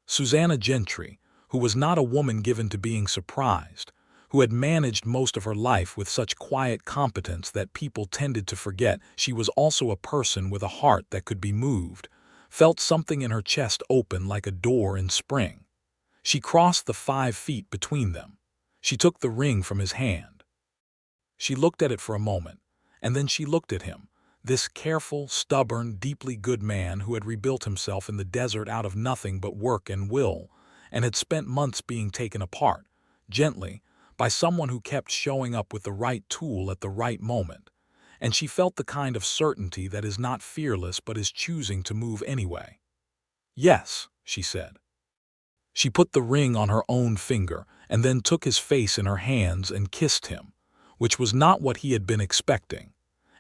Susanna Gentry, who was not a woman given to being surprised, who had managed most of her life with such quiet competence that people tended to forget she was also a person with a heart that could be moved, felt something in her chest open like a door in spring. She crossed the 5 feet between them. She took the ring from his hand. She looked at it for a moment, and then she looked at him, this careful, stubborn, deeply good man who had rebuilt himself in the desert out of nothing but work and will, and had spent months being taken apart, gently, by someone who kept showing up with the right tool at the right moment, and she felt the kind of certainty that is not fearless but is choosing to move anyway. "Yes," she said. She put the ring on her own finger and then took his face in her hands and kissed him, which was not what he had been expecting,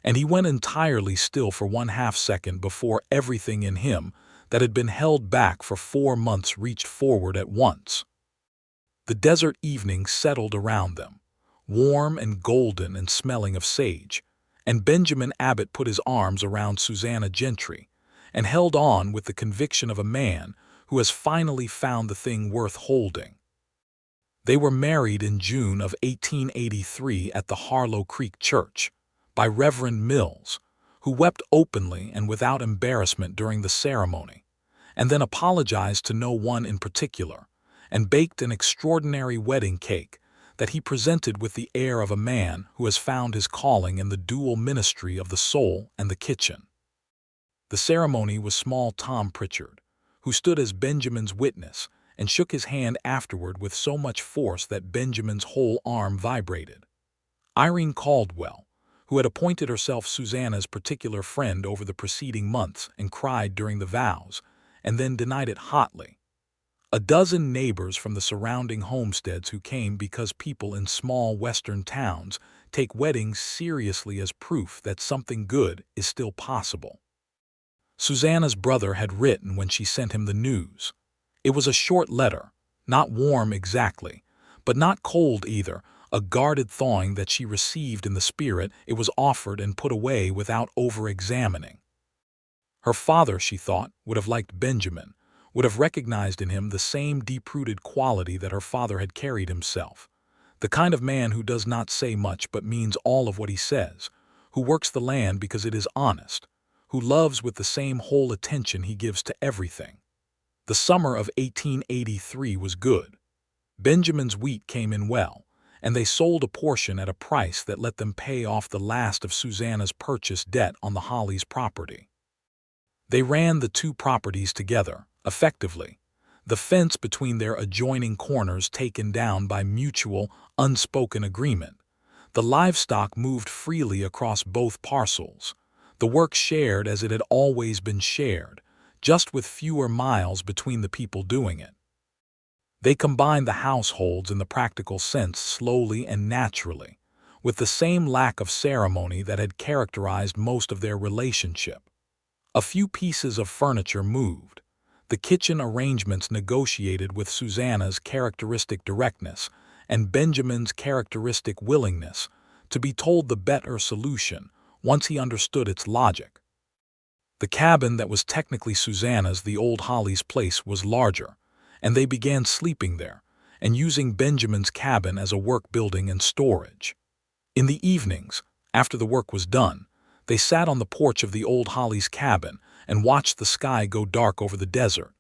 and he went entirely still for 1/2 second before everything in him that had been held back for 4 months reached forward at once. The desert evening settled around them, warm and golden and smelling of sage, and Benjamin Abbott put his arms around Susanna Gentry and held on with the conviction of a man who has finally found the thing worth holding. They were married in June of 1883 at the Harlow Creek Church by Reverend Mills, who wept openly and without embarrassment during the ceremony, and then apologized to no one in particular, and baked an extraordinary wedding cake that he presented with the air of a man who has found his calling in the dual ministry of the soul and the kitchen. The ceremony was small Tom Pritchard, who stood as Benjamin's witness and shook his hand afterward with so much force that Benjamin's whole arm vibrated. Irene Caldwell, who had appointed herself Susanna's particular friend over the preceding months and cried during the vows, and then denied it hotly. A dozen neighbors from the surrounding homesteads who came because people in small western towns take weddings seriously as proof that something good is still possible. Susanna's brother had written when she sent him the news. It was a short letter, not warm exactly, but not cold either, a guarded thawing that she received in the spirit it was offered and put away without over-examining. Her father, she thought, would have liked Benjamin, would have recognized in him the same deep-rooted quality that her father had carried himself, the kind of man who does not say much but means all of what he says, who works the land because it is honest, who loves with the same whole attention he gives to everything. The summer of 1883 was good. Benjamin's wheat came in well, and they sold a portion at a price that let them pay off the last of Susanna's purchase debt on the Hollies' property. They ran the two properties together, effectively, the fence between their adjoining corners taken down by mutual, unspoken agreement. The livestock moved freely across both parcels, the work shared as it had always been shared, just with fewer miles between the people doing it. They combined the households in the practical sense slowly and naturally, with the same lack of ceremony that had characterized most of their relationship. A few pieces of furniture moved, the kitchen arrangements negotiated with Susanna's characteristic directness and Benjamin's characteristic willingness to be told the better solution once he understood its logic. The cabin that was technically Susanna's, the old Hollies' place, was larger, and they began sleeping there and using Benjamin's cabin as a work building and storage. In the evenings, after the work was done, they sat on the porch of the old Hollies' cabin and watched the sky go dark over the desert,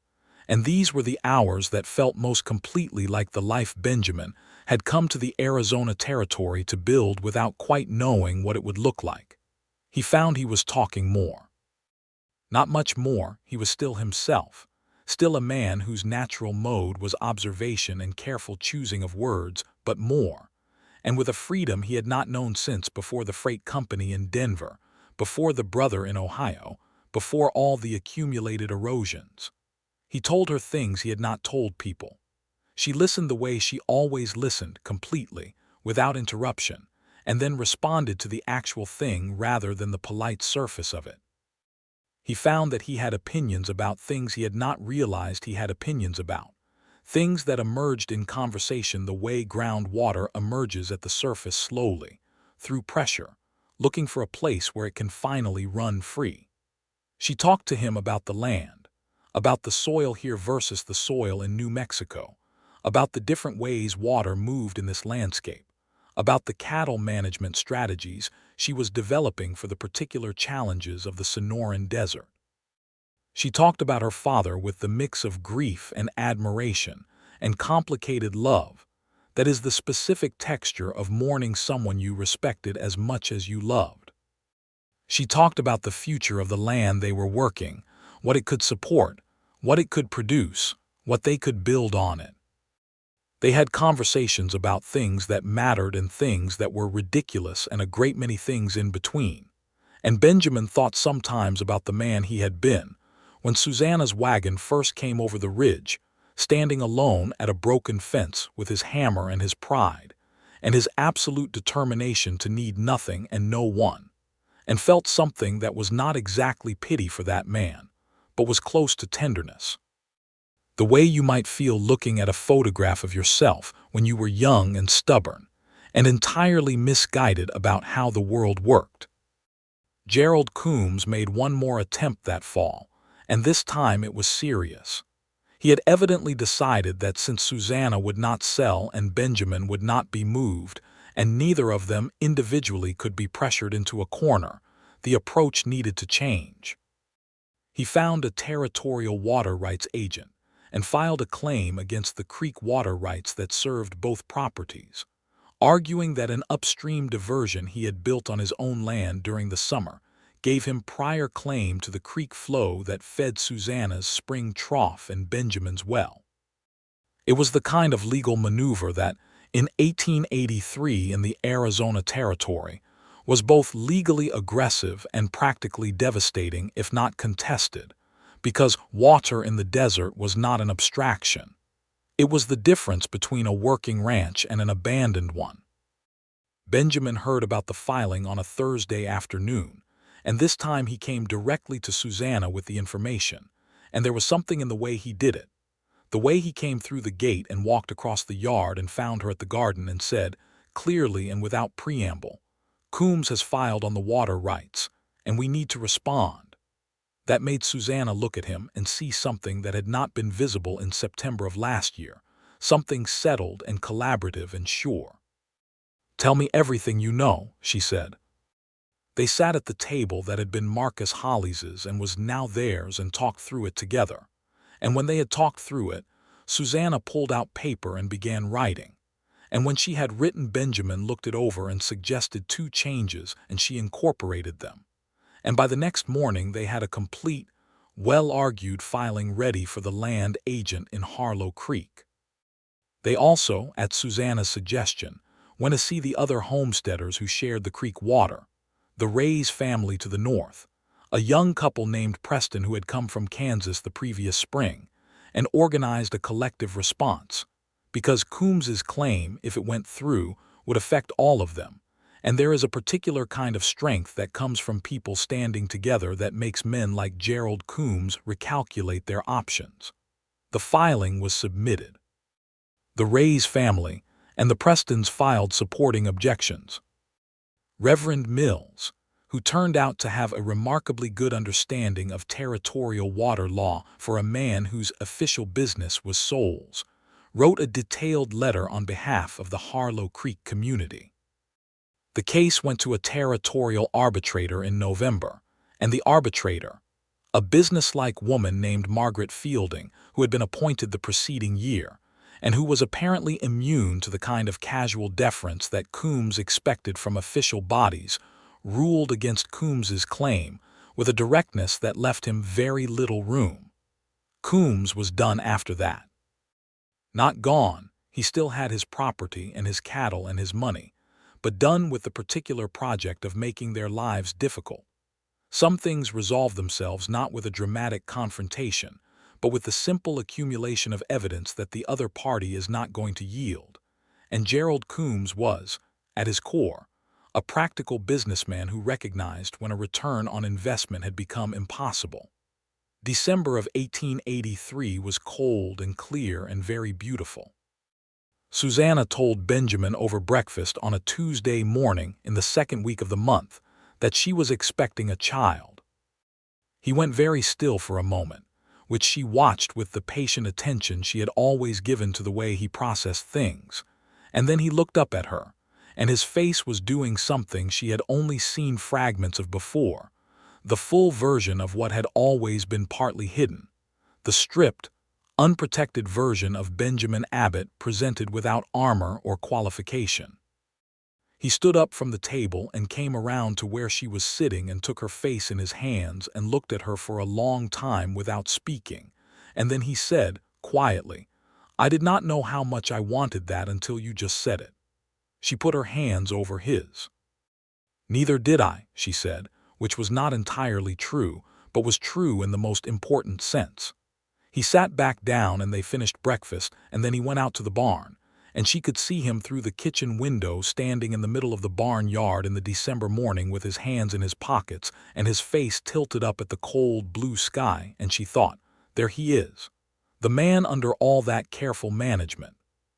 and these were the hours that felt most completely like the life Benjamin had come to the Arizona territory to build without quite knowing what it would look like. He found he was talking more. Not much more, he was still himself, still a man whose natural mode was observation and careful choosing of words, but more, and with a freedom he had not known since before the freight company in Denver, before the brother in Ohio, before all the accumulated erosions. He told her things he had not told people. She listened the way she always listened, completely, without interruption, and then responded to the actual thing rather than the polite surface of it. He found that he had opinions about things he had not realized he had opinions about, things that emerged in conversation the way groundwater emerges at the surface slowly, through pressure, looking for a place where it can finally run free. She talked to him about the land, about the soil here versus the soil in New Mexico, about the different ways water moved in this landscape, about the cattle management strategies she was developing for the particular challenges of the Sonoran Desert. She talked about her father with the mix of grief and admiration and complicated love, that is the specific texture of mourning someone you respected as much as you loved. She talked about the future of the land they were working, what it could support, what it could produce, what they could build on it. They had conversations about things that mattered and things that were ridiculous and a great many things in between. And Benjamin thought sometimes about the man he had been when Susanna's wagon first came over the ridge, standing alone at a broken fence with his hammer and his pride, and his absolute determination to need nothing and no one, and felt something that was not exactly pity for that man, but was close to tenderness. The way you might feel looking at a photograph of yourself when you were young and stubborn, and entirely misguided about how the world worked. Gerald Coombs made one more attempt that fall, and this time it was serious. He had evidently decided that since Susanna would not sell and Benjamin would not be moved, and neither of them individually could be pressured into a corner, the approach needed to change. He found a territorial water rights agent and filed a claim against the creek water rights that served both properties, arguing that an upstream diversion he had built on his own land during the summer gave him prior claim to the creek flow that fed Susanna's spring trough and Benjamin's well. It was the kind of legal maneuver that, in 1883 in the Arizona territory, was both legally aggressive and practically devastating if not contested, because water in the desert was not an abstraction. It was the difference between a working ranch and an abandoned one. Benjamin heard about the filing on a Thursday afternoon, and this time he came directly to Susanna with the information, and there was something in the way he did it. The way he came through the gate and walked across the yard and found her at the garden and said, clearly and without preamble, "Coombs has filed on the water rights, and we need to respond." That made Susanna look at him and see something that had not been visible in September of last year, something settled and collaborative and sure. "Tell me everything you know," she said. They sat at the table that had been Marcus Hollis's and was now theirs and talked through it together. And when they had talked through it, Susanna pulled out paper and began writing. And when she had written, Benjamin looked it over and suggested 2 changes, and she incorporated them. And by the next morning they had a complete, well-argued filing ready for the land agent in Harlow Creek. They also, at Susanna's suggestion, went to see the other homesteaders who shared the creek water, the Ray's family to the north, a young couple named Preston who had come from Kansas the previous spring, and organized a collective response, because Coombs's claim, if it went through, would affect all of them, and there is a particular kind of strength that comes from people standing together that makes men like Gerald Coombs recalculate their options. The filing was submitted. The Ray's family and the Prestons filed supporting objections. Reverend Mills, who turned out to have a remarkably good understanding of territorial water law for a man whose official business was souls, wrote a detailed letter on behalf of the Harlow Creek community. The case went to a territorial arbitrator in November, and the arbitrator, a businesslike woman named Margaret Fielding, who had been appointed the preceding year, and who was apparently immune to the kind of casual deference that Coombs expected from official bodies, ruled against Coombs's claim with a directness that left him very little room. Coombs was done after that. Not gone, he still had his property and his cattle and his money, but done with the particular project of making their lives difficult. Some things resolve themselves not with a dramatic confrontation, but with the simple accumulation of evidence that the other party is not going to yield. And Gerald Coombs was, at his core, a practical businessman who recognized when a return on investment had become impossible. December of 1883 was cold and clear and very beautiful. Susanna told Benjamin over breakfast on a Tuesday morning in the second week of the month that she was expecting a child. He went very still for a moment, which she watched with the patient attention she had always given to the way he processed things, and then he looked up at her, and his face was doing something she had only seen fragments of before, the full version of what had always been partly hidden, the stripped, unprotected version of Benjamin Abbott presented without armor or qualification. He stood up from the table and came around to where she was sitting and took her face in his hands and looked at her for a long time without speaking, and then he said, quietly, "I did not know how much I wanted that until you just said it." She put her hands over his. "Neither did I," she said, which was not entirely true, but was true in the most important sense. He sat back down and they finished breakfast, and then he went out to the barn, and she could see him through the kitchen window standing in the middle of the barn yard in the December morning with his hands in his pockets and his face tilted up at the cold blue sky, and she thought, there he is. The man under all that careful management.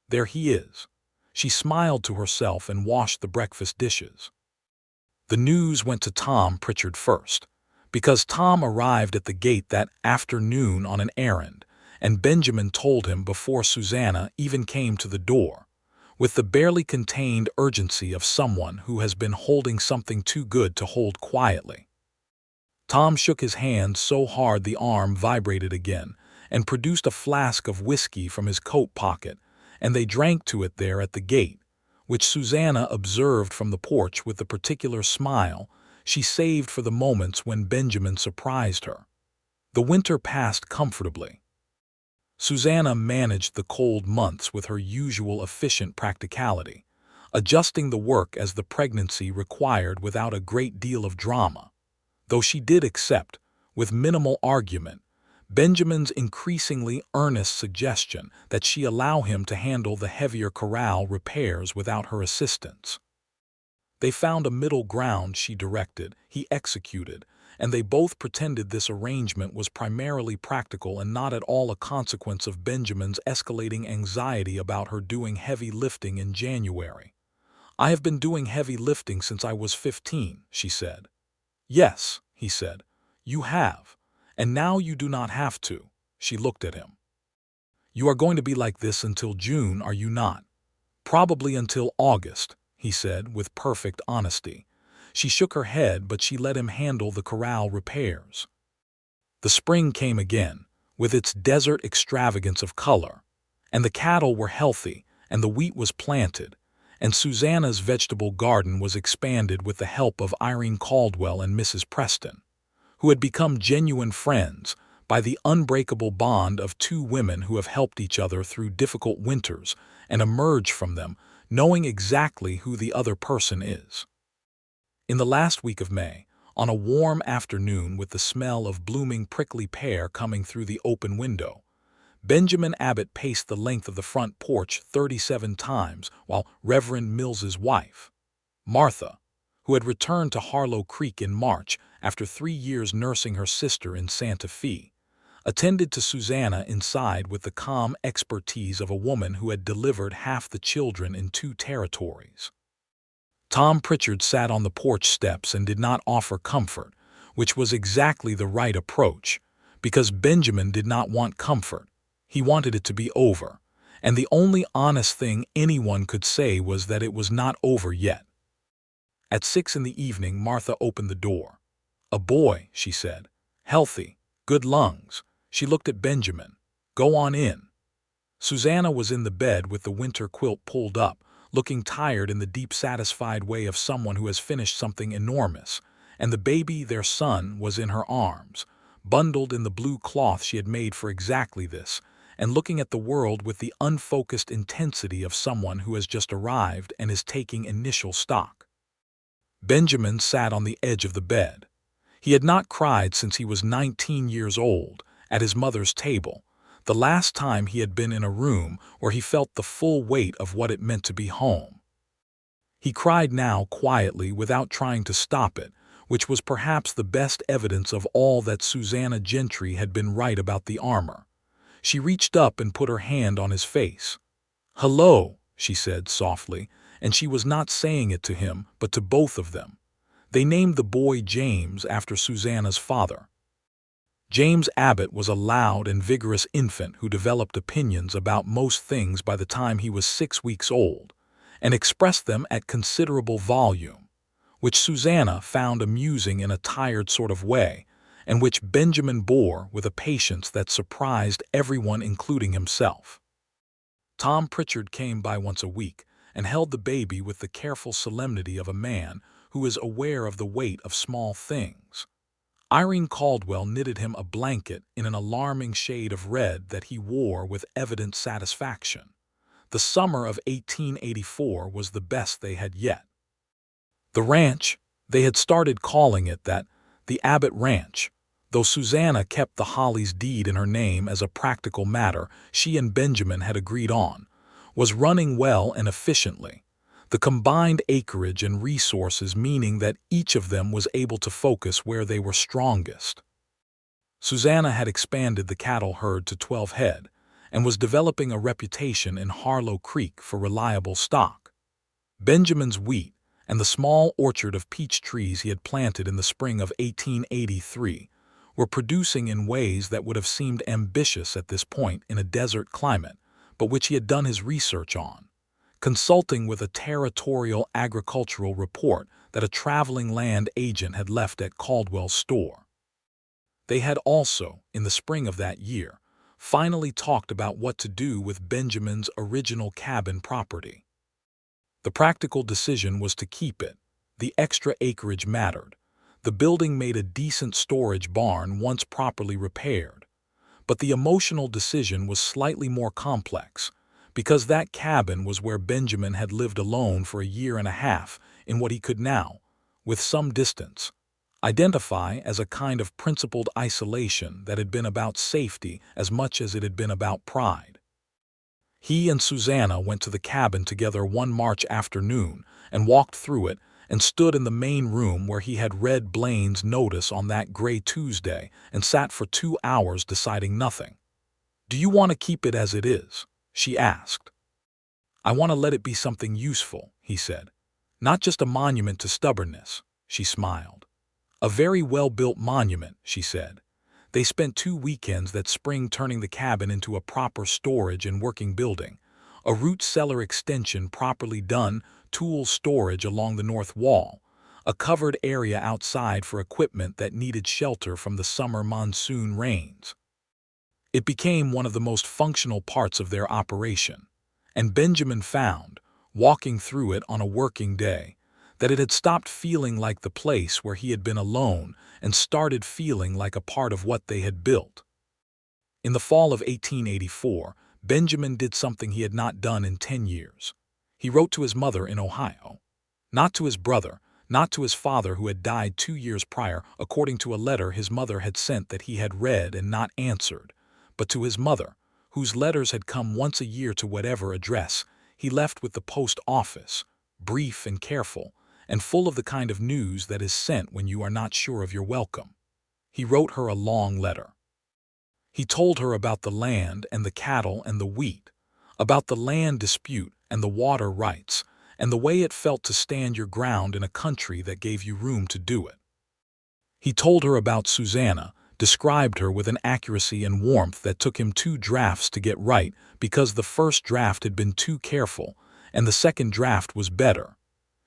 There he is. She smiled to herself and washed the breakfast dishes. The news went to Tom Pritchard first, because Tom arrived at the gate that afternoon on an errand, and Benjamin told him before Susanna even came to the door, with the barely contained urgency of someone who has been holding something too good to hold quietly. Tom shook his hand so hard the arm vibrated again, and produced a flask of whiskey from his coat pocket, and they drank to it there at the gate, which Susanna observed from the porch with the particular smile she saved for the moments when Benjamin surprised her. The winter passed comfortably. Susanna managed the cold months with her usual efficient practicality, adjusting the work as the pregnancy required without a great deal of drama, though she did accept, with minimal argument, Benjamin's increasingly earnest suggestion that she allow him to handle the heavier corral repairs without her assistance. They found a middle ground. She directed, he executed, and they both pretended this arrangement was primarily practical and not at all a consequence of Benjamin's escalating anxiety about her doing heavy lifting in January. "I have been doing heavy lifting since I was 15, she said. "Yes," he said, "you have. And now you do not have to." She looked at him. "You are going to be like this until June, are you not?" "Probably until August," he said with perfect honesty. She shook her head, but she let him handle the corral repairs. The spring came again, with its desert extravagance of color, and the cattle were healthy, and the wheat was planted, and Susanna's vegetable garden was expanded with the help of Irene Caldwell and Mrs. Preston, who had become genuine friends by the unbreakable bond of two women who have helped each other through difficult winters and emerge from them knowing exactly who the other person is. In the last week of May, on a warm afternoon with the smell of blooming prickly pear coming through the open window, Benjamin Abbott paced the length of the front porch 37 times while Reverend Mills's wife, Martha, who had returned to Harlow Creek in March after 3 years nursing her sister in Santa Fe, attended to Susanna inside with the calm expertise of a woman who had delivered half the children in 2 territories. Tom Pritchard sat on the porch steps and did not offer comfort, which was exactly the right approach, because Benjamin did not want comfort. He wanted it to be over, and the only honest thing anyone could say was that it was not over yet. At 6 in the evening, Martha opened the door. "A boy," she said. "Healthy, good lungs." She looked at Benjamin. "Go on in." Susanna was in the bed with the winter quilt pulled up, looking tired in the deep satisfied way of someone who has finished something enormous, and the baby, their son, was in her arms, bundled in the blue cloth she had made for exactly this, and looking at the world with the unfocused intensity of someone who has just arrived and is taking initial stock. Benjamin sat on the edge of the bed. He had not cried since he was 19 years old, at his mother's table, the last time he had been in a room where he felt the full weight of what it meant to be home. He cried now quietly without trying to stop it, which was perhaps the best evidence of all that Susanna Gentry had been right about the armor. She reached up and put her hand on his face. "Hello," she said softly, and she was not saying it to him, but to both of them. They named the boy James after Susanna's father. James Abbott was a loud and vigorous infant who developed opinions about most things by the time he was 6 weeks old, and expressed them at considerable volume, which Susanna found amusing in a tired sort of way, and which Benjamin bore with a patience that surprised everyone, including himself. Tom Pritchard came by once a week and held the baby with the careful solemnity of a man who is aware of the weight of small things. Irene Caldwell knitted him a blanket in an alarming shade of red that he wore with evident satisfaction. The summer of 1884 was the best they had yet. The ranch, they had started calling it that, the Abbott Ranch, though Susanna kept the Hollies deed in her name as a practical matter she and Benjamin had agreed on, was running well and efficiently, the combined acreage and resources meaning that each of them was able to focus where they were strongest. Susanna had expanded the cattle herd to 12 head and was developing a reputation in Harlow Creek for reliable stock. Benjamin's wheat and the small orchard of peach trees he had planted in the spring of 1883 were producing in ways that would have seemed ambitious at this point in a desert climate, but which he had done his research on, consulting with a territorial agricultural report that a traveling land agent had left at Caldwell's store. They had also, in the spring of that year, finally talked about what to do with Benjamin's original cabin property. The practical decision was to keep it. The extra acreage mattered. The building made a decent storage barn once properly repaired. But the emotional decision was slightly more complex, because that cabin was where Benjamin had lived alone for a year and a half in what he could now, with some distance, Identify as a kind of principled isolation that had been about safety as much as it had been about pride. He and Susanna went to the cabin together one March afternoon and walked through it and stood in the main room where he had read Blaine's notice on that gray Tuesday and sat for 2 hours deciding nothing. "Do you want to keep it as it is?" she asked. "I want to let it be something useful," he said. "Not just a monument to stubbornness," she smiled. "A very well-built monument," she said. They spent 2 weekends that spring turning the cabin into a proper storage and working building, a root cellar extension properly done, tool storage along the north wall, a covered area outside for equipment that needed shelter from the summer monsoon rains. It became one of the most functional parts of their operation, and Benjamin found, walking through it on a working day, that it had stopped feeling like the place where he had been alone and started feeling like a part of what they had built. In the fall of 1884, Benjamin did something he had not done in 10 years. He wrote to his mother in Ohio. Not to his brother, not to his father who had died 2 years prior, according to a letter his mother had sent that he had read and not answered, but to his mother, whose letters had come once a year to whatever address he left with the post office, brief and careful, and full of the kind of news that is sent when you are not sure of your welcome. He wrote her a long letter. He told her about the land and the cattle and the wheat, about the land dispute and the water rights, and the way it felt to stand your ground in a country that gave you room to do it. He told her about Susanna, described her with an accuracy and warmth that took him 2 drafts to get right because the first draft had been too careful and the second draft was better.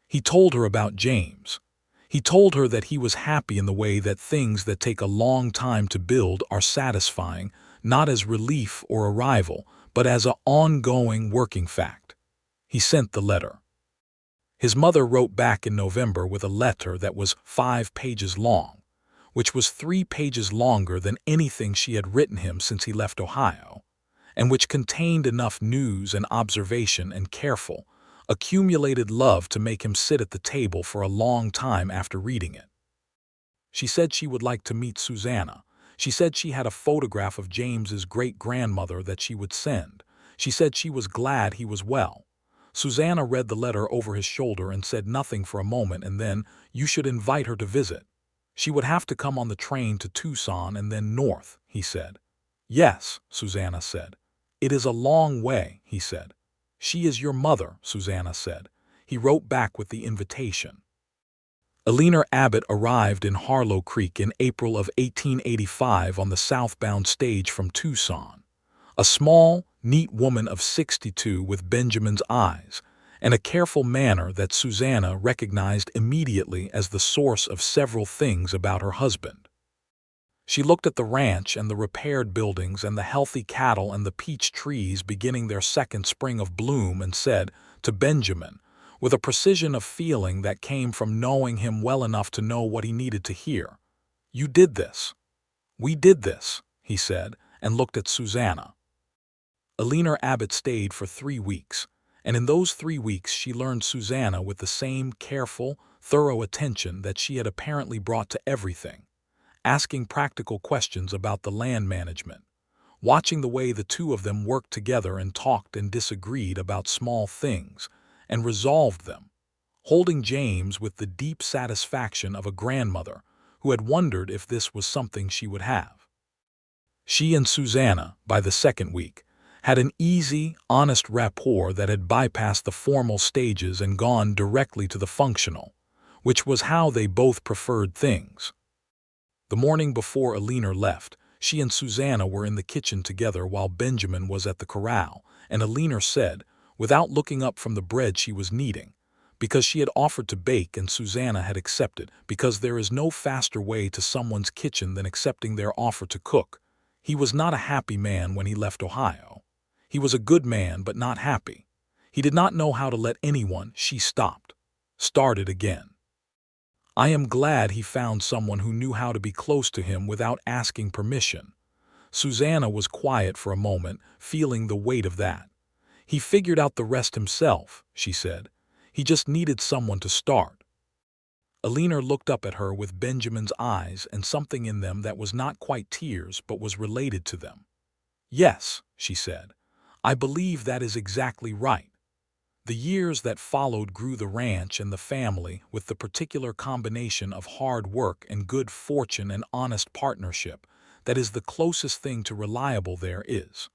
He told her about James. He told her that he was happy in the way that things that take a long time to build are satisfying, not as relief or arrival, but as an ongoing working fact. He sent the letter. His mother wrote back in November with a letter that was 5 pages long, which was 3 pages longer than anything she had written him since he left Ohio, and which contained enough news and observation and careful, accumulated love to make him sit at the table for a long time after reading it. She said she would like to meet Susanna. She said she had a photograph of James's great-grandmother that she would send. She said she was glad he was well. Susanna read the letter over his shoulder and said nothing for a moment, and then, "You should invite her to visit. She would have to come on the train to Tucson and then north," he said. "Yes," Susanna said. "It is a long way," he said. "She is your mother," Susanna said. He wrote back with the invitation. Eleanor Abbott arrived in Harlow Creek in April of 1885 on the southbound stage from Tucson. A small, neat woman of 62 with Benjamin's eyes and a careful manner that Susanna recognized immediately as the source of several things about her husband. She looked at the ranch and the repaired buildings and the healthy cattle and the peach trees beginning their second spring of bloom and said to Benjamin, with a precision of feeling that came from knowing him well enough to know what he needed to hear, "You did this." "We did this," he said, and looked at Susanna. Eleanor Abbott stayed for 3 weeks, and in those 3 weeks she learned Susanna with the same careful, thorough attention that she had apparently brought to everything, asking practical questions about the land management, watching the way the two of them worked together and talked and disagreed about small things and resolved them, holding James with the deep satisfaction of a grandmother who had wondered if this was something she would have. She and Susanna, by the second week, had an easy, honest rapport that had bypassed the formal stages and gone directly to the functional, which was how they both preferred things. The morning before Eleanor left, she and Susanna were in the kitchen together while Benjamin was at the corral, and Eleanor said, without looking up from the bread she was kneading, because she had offered to bake and Susanna had accepted, because there is no faster way to someone's kitchen than accepting their offer to cook. He was not a happy man when he left Ohio. He was a good man but not happy. He did not know how to let anyone, she started again. I am glad he found someone who knew how to be close to him without asking permission. Susanna was quiet for a moment, feeling the weight of that. He figured out the rest himself, she said. He just needed someone to start. Alina looked up at her with Benjamin's eyes and something in them that was not quite tears but was related to them. "Yes," she said, "I believe that is exactly right." The years that followed grew the ranch and the family with the particular combination of hard work and good fortune and honest partnership that is the closest thing to reliable there is.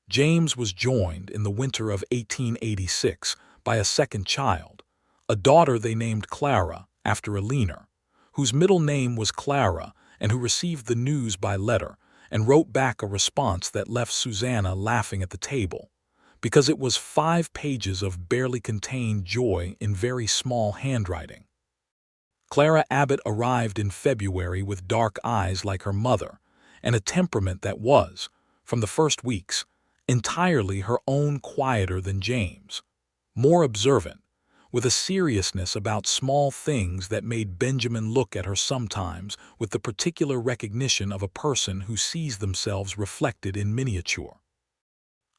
James was joined in the winter of 1886 by a second child, a daughter they named Clara after Alina, whose middle name was Clara and who received the news by letter and wrote back a response that left Susanna laughing at the table, because it was 5 pages of barely contained joy in very small handwriting. Clara Abbott arrived in February with dark eyes like her mother and a temperament that was, from the first weeks, entirely her own, quieter than James, more observant, with a seriousness about small things that made Benjamin look at her sometimes with the particular recognition of a person who sees themselves reflected in miniature.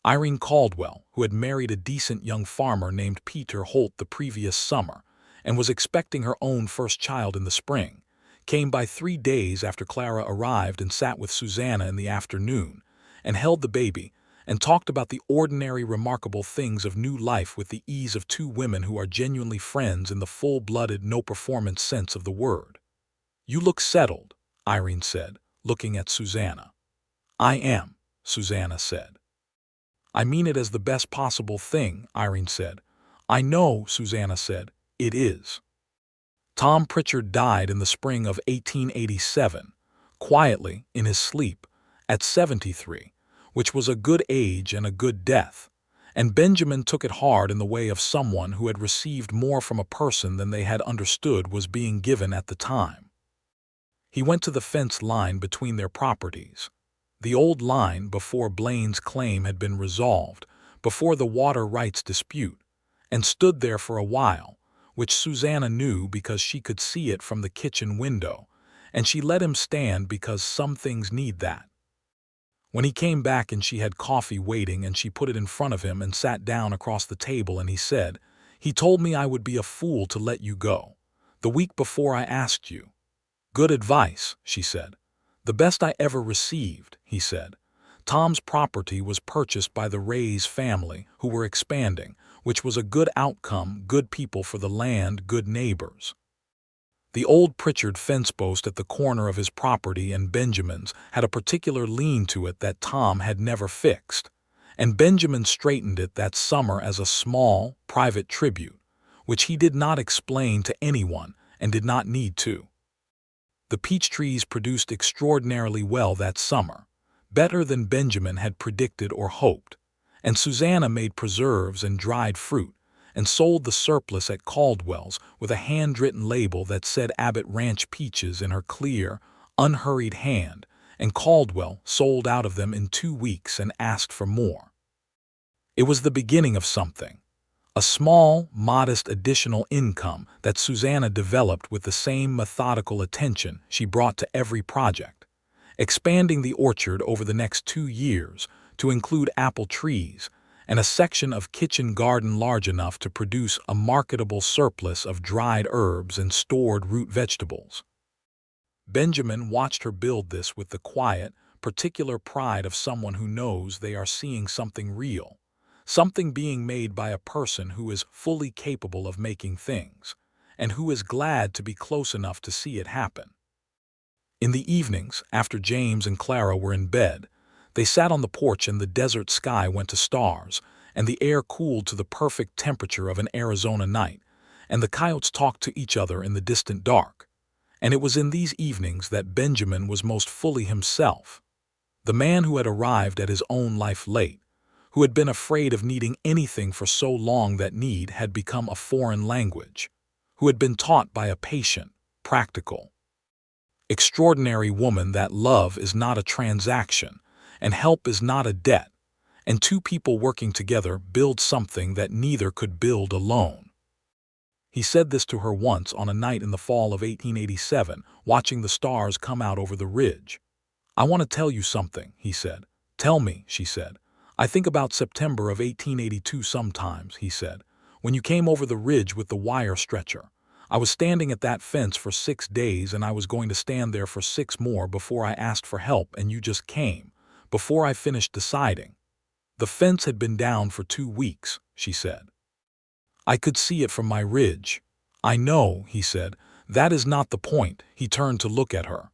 Irene Caldwell, who had married a decent young farmer named Peter Holt the previous summer and was expecting her own first child in the spring, came by 3 days after Clara arrived and sat with Susanna in the afternoon and held the baby and talked about the ordinary remarkable things of new life with the ease of 2 women who are genuinely friends in the full-blooded no-performance sense of the word. "You look settled," Irene said, looking at Susanna. "I am," Susanna said. "I mean it as the best possible thing," Irene said. "I know," Susanna said, "it is." Tom Pritchard died in the spring of 1887, quietly, in his sleep, at 73, which was a good age and a good death, and Benjamin took it hard in the way of someone who had received more from a person than they had understood was being given at the time. He went to the fence line between their properties, the old line before Blaine's claim had been resolved, before the water rights dispute, and stood there for a while, which Susanna knew because she could see it from the kitchen window, and she let him stand because some things need that. When he came back and she had coffee waiting and she put it in front of him and sat down across the table and he said, "He told me I would be a fool to let you go, the week before I asked you." "Good advice," she said. "The best I ever received," he said. Tom's property was purchased by the Ray's family, who were expanding, which was a good outcome, good people for the land, good neighbors. The old Pritchard fence post at the corner of his property and Benjamin's had a particular lean to it that Tom had never fixed, and Benjamin straightened it that summer as a small, private tribute, which he did not explain to anyone and did not need to. The peach trees produced extraordinarily well that summer, better than Benjamin had predicted or hoped, and Susanna made preserves and dried fruit, and sold the surplus at Caldwell's with a hand-written label that said Abbott Ranch Peaches in her clear, unhurried hand, and Caldwell sold out of them in 2 weeks and asked for more. It was the beginning of something, a small, modest additional income that Susanna developed with the same methodical attention she brought to every project, expanding the orchard over the next 2 years to include apple trees, and a section of kitchen garden large enough to produce a marketable surplus of dried herbs and stored root vegetables. Benjamin watched her build this with the quiet, particular pride of someone who knows they are seeing something real, something being made by a person who is fully capable of making things, and who is glad to be close enough to see it happen. In the evenings, after James and Clara were in bed, they sat on the porch and the desert sky went to stars, and the air cooled to the perfect temperature of an Arizona night, and the coyotes talked to each other in the distant dark. And it was in these evenings that Benjamin was most fully himself, the man who had arrived at his own life late, who had been afraid of needing anything for so long that need had become a foreign language, who had been taught by a patient, practical, extraordinary woman that love is not a transaction, and help is not a debt, and 2 people working together build something that neither could build alone. He said this to her once on a night in the fall of 1887, watching the stars come out over the ridge. "I want to tell you something," he said. "Tell me," she said. "I think about September of 1882 sometimes," he said, "when you came over the ridge with the wire stretcher. I was standing at that fence for 6 days, and I was going to stand there for 6 more before I asked for help, and you just came, before I finished deciding. The fence had been down for 2 weeks, she said. I could see it from my ridge. I know, he said. That is not the point. He turned to look at her.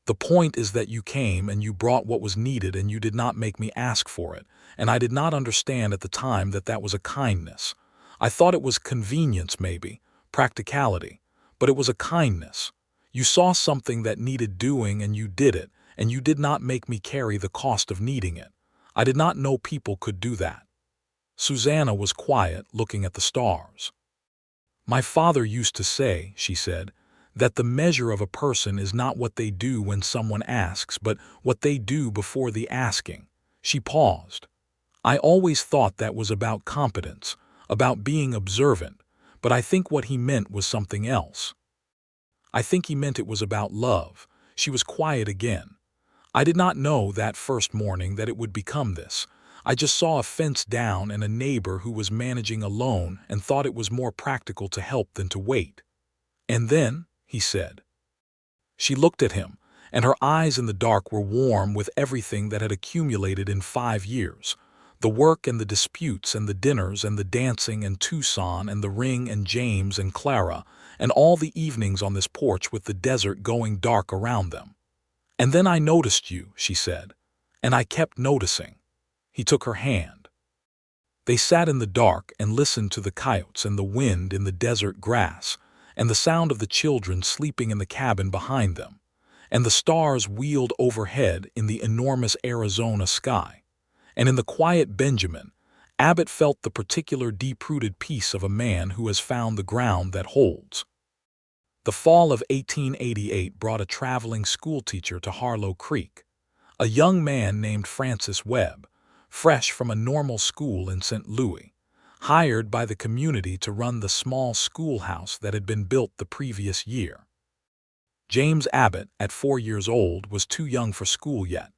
The point is that you came and you brought what was needed, and you did not make me ask for it, and I did not understand at the time that that was a kindness. I thought it was convenience, maybe, practicality, but it was a kindness. You saw something that needed doing and you did it, and you did not make me carry the cost of needing it. I did not know people could do that. Susanna was quiet, looking at the stars. My father used to say, she said, that the measure of a person is not what they do when someone asks, but what they do before the asking. She paused. I always thought that was about competence, about being observant, but I think what he meant was something else. I think he meant it was about love. She was quiet again. I did not know that first morning that it would become this. I just saw a fence down and a neighbor who was managing alone and thought it was more practical to help than to wait. And then, he said. She looked at him, and her eyes in the dark were warm with everything that had accumulated in 5 years. The work and the disputes and the dinners and the dancing and Tucson and the ring and James and Clara and all the evenings on this porch with the desert going dark around them. And then I noticed you, she said, and I kept noticing. He took her hand. They sat in the dark and listened to the coyotes and the wind in the desert grass, and the sound of the children sleeping in the cabin behind them, and the stars wheeled overhead in the enormous Arizona sky. And in the quiet Benjamin, Abbott felt the particular deep-rooted peace of a man who has found the ground that holds. The fall of 1888 brought a traveling schoolteacher to Harlow Creek, a young man named Francis Webb, fresh from a normal school in St. Louis, hired by the community to run the small schoolhouse that had been built the previous year. James Abbott, at 4 years old, was too young for school yet,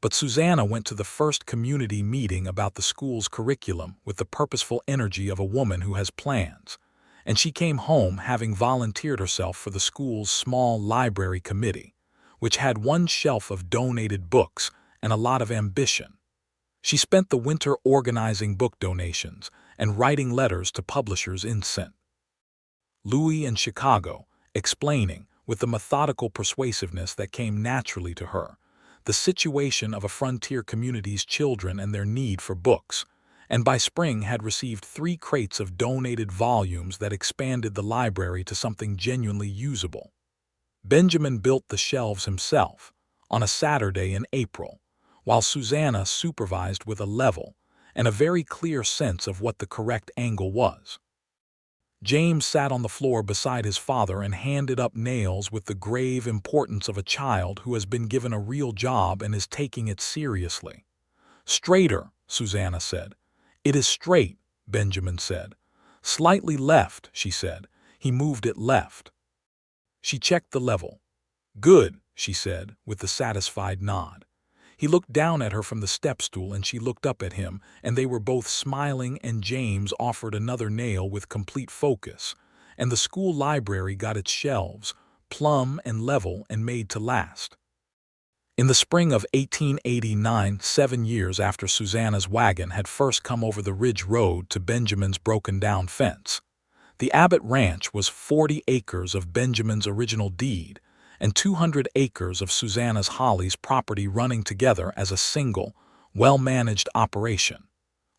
but Susanna went to the first community meeting about the school's curriculum with the purposeful energy of a woman who has plans, and she came home having volunteered herself for the school's small library committee, which had one shelf of donated books and a lot of ambition. She spent the winter organizing book donations and writing letters to publishers in St. Louis and Chicago, explaining, with the methodical persuasiveness that came naturally to her, the situation of a frontier community's children and their need for books, and by spring had received 3 crates of donated volumes that expanded the library to something genuinely usable. Benjamin built the shelves himself, on a Saturday in April, while Susanna supervised with a level and a very clear sense of what the correct angle was. James sat on the floor beside his father and handed up nails with the grave importance of a child who has been given a real job and is taking it seriously. "Straighter," Susanna said. "It is straight," Benjamin said. "Slightly left," she said. He moved it left. She checked the level. "Good," she said, with a satisfied nod. He looked down at her from the step-stool and she looked up at him, and they were both smiling, and James offered another nail with complete focus, and the school library got its shelves, plumb and level and made to last. In the spring of 1889, 7 years after Susanna's wagon had first come over the ridge road to Benjamin's broken-down fence, the Abbott Ranch was 40 acres of Benjamin's original deed, and 200 acres of Susanna's Holly's property running together as a single, well-managed operation.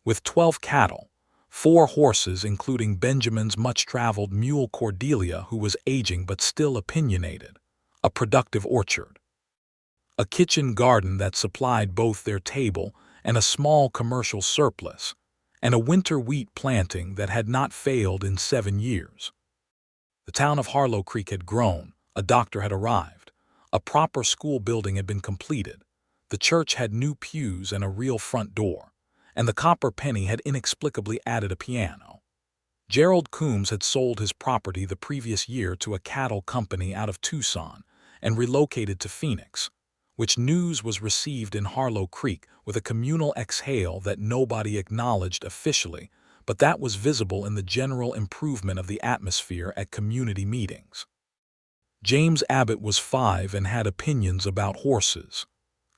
With 12 cattle, 4 horses including Benjamin's much-traveled mule Cordelia, who was aging but still opinionated, a productive orchard, a kitchen garden that supplied both their table and a small commercial surplus, and a winter wheat planting that had not failed in 7 years. The town of Harlow Creek had grown. A doctor had arrived. A proper school building had been completed. The church had new pews and a real front door, and the copper penny had inexplicably added a piano. Gerald Coombs had sold his property the previous year to a cattle company out of Tucson and relocated to Phoenix, which news was received in Harlow Creek with a communal exhale that nobody acknowledged officially, but that was visible in the general improvement of the atmosphere at community meetings. James Abbott was 5 and had opinions about horses.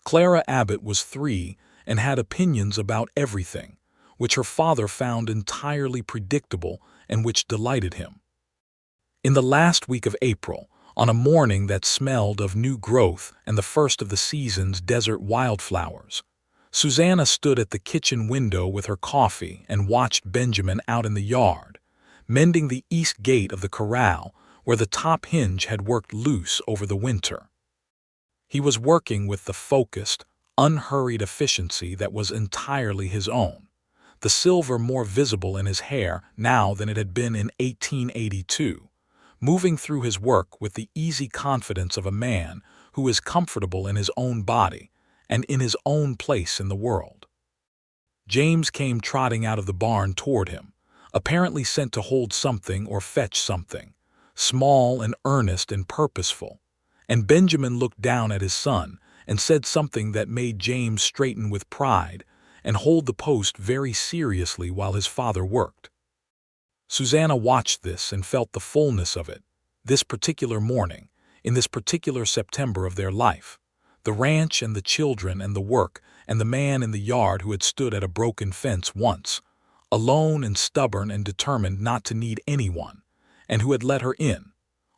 Clara Abbott was 3 and had opinions about everything, which her father found entirely predictable and which delighted him. In the last week of April, on a morning that smelled of new growth and the first of the season's desert wildflowers, Susanna stood at the kitchen window with her coffee and watched Benjamin out in the yard, mending the east gate of the corral where the top hinge had worked loose over the winter. He was working with the focused, unhurried efficiency that was entirely his own, the silver more visible in his hair now than it had been in 1882, moving through his work with the easy confidence of a man who is comfortable in his own body and in his own place in the world. James came trotting out of the barn toward him, apparently sent to hold something or fetch something, small and earnest and purposeful, and Benjamin looked down at his son and said something that made James straighten with pride and hold the post very seriously while his father worked. Susanna watched this and felt the fullness of it, this particular morning, in this particular September of their life, the ranch and the children and the work and the man in the yard who had stood at a broken fence once, alone and stubborn and determined not to need anyone, and who had let her in,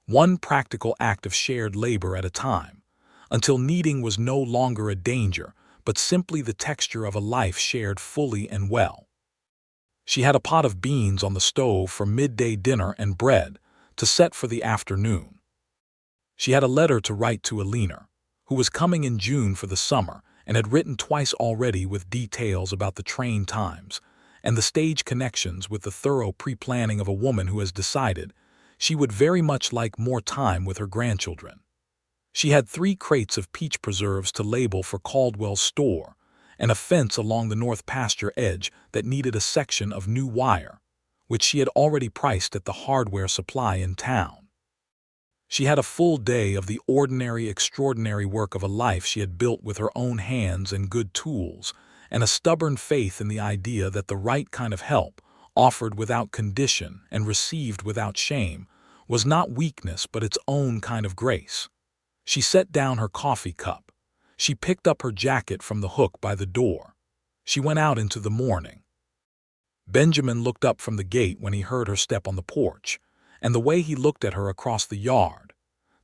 one practical act of shared labor at a time, until needing was no longer a danger, but simply the texture of a life shared fully and well. She had a pot of beans on the stove for midday dinner and bread to set for the afternoon. She had a letter to write to Alina, who was coming in June for the summer and had written twice already with details about the train times and the stage connections with the thorough pre-planning of a woman who has decided she would very much like more time with her grandchildren. She had 3 crates of peach preserves to label for Caldwell's store, and a fence along the north pasture edge that needed a section of new wire, which she had already priced at the hardware supply in town. She had a full day of the ordinary, extraordinary work of a life she had built with her own hands and good tools, and a stubborn faith in the idea that the right kind of help, offered without condition and received without shame, was not weakness but its own kind of grace. She set down her coffee cup. She picked up her jacket from the hook by the door. She went out into the morning. Benjamin looked up from the gate when he heard her step on the porch, and the way he looked at her across the yard,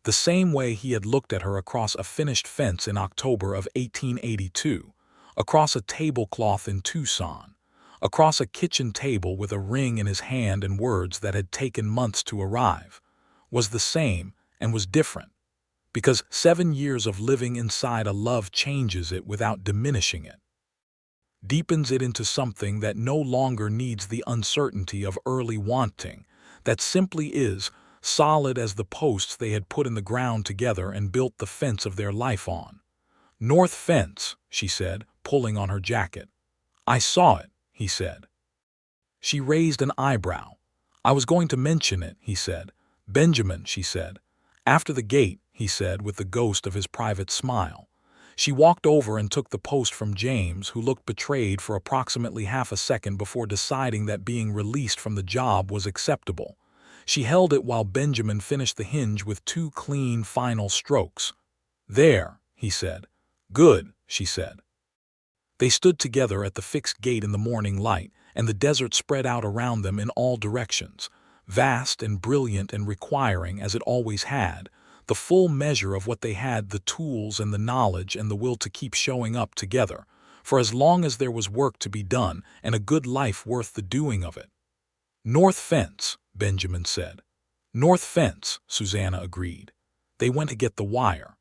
the same way he had looked at her across a finished fence in October of 1882, across a tablecloth in Tucson, across a kitchen table with a ring in his hand and words that had taken months to arrive, was the same and was different, because 7 years of living inside a love changes it without diminishing it, deepens it into something that no longer needs the uncertainty of early wanting, that simply is, solid as the posts they had put in the ground together and built the fence of their life on. "North fence," she said, pulling on her jacket. "I saw it," he said. She raised an eyebrow. "I was going to mention it," he said. "Benjamin," she said. "After the gate," he said with the ghost of his private smile. She walked over and took the post from James, who looked betrayed for approximately half a second before deciding that being released from the job was acceptable. She held it while Benjamin finished the hinge with 2 clean, final strokes. "There," he said. "Good," she said. They stood together at the fixed gate in the morning light, and the desert spread out around them in all directions, vast and brilliant and requiring, as it always had, the full measure of what they had, the tools and the knowledge and the will to keep showing up together, for as long as there was work to be done and a good life worth the doing of it. "North fence," Benjamin said. "North fence," Susanna agreed. They went to get the wire.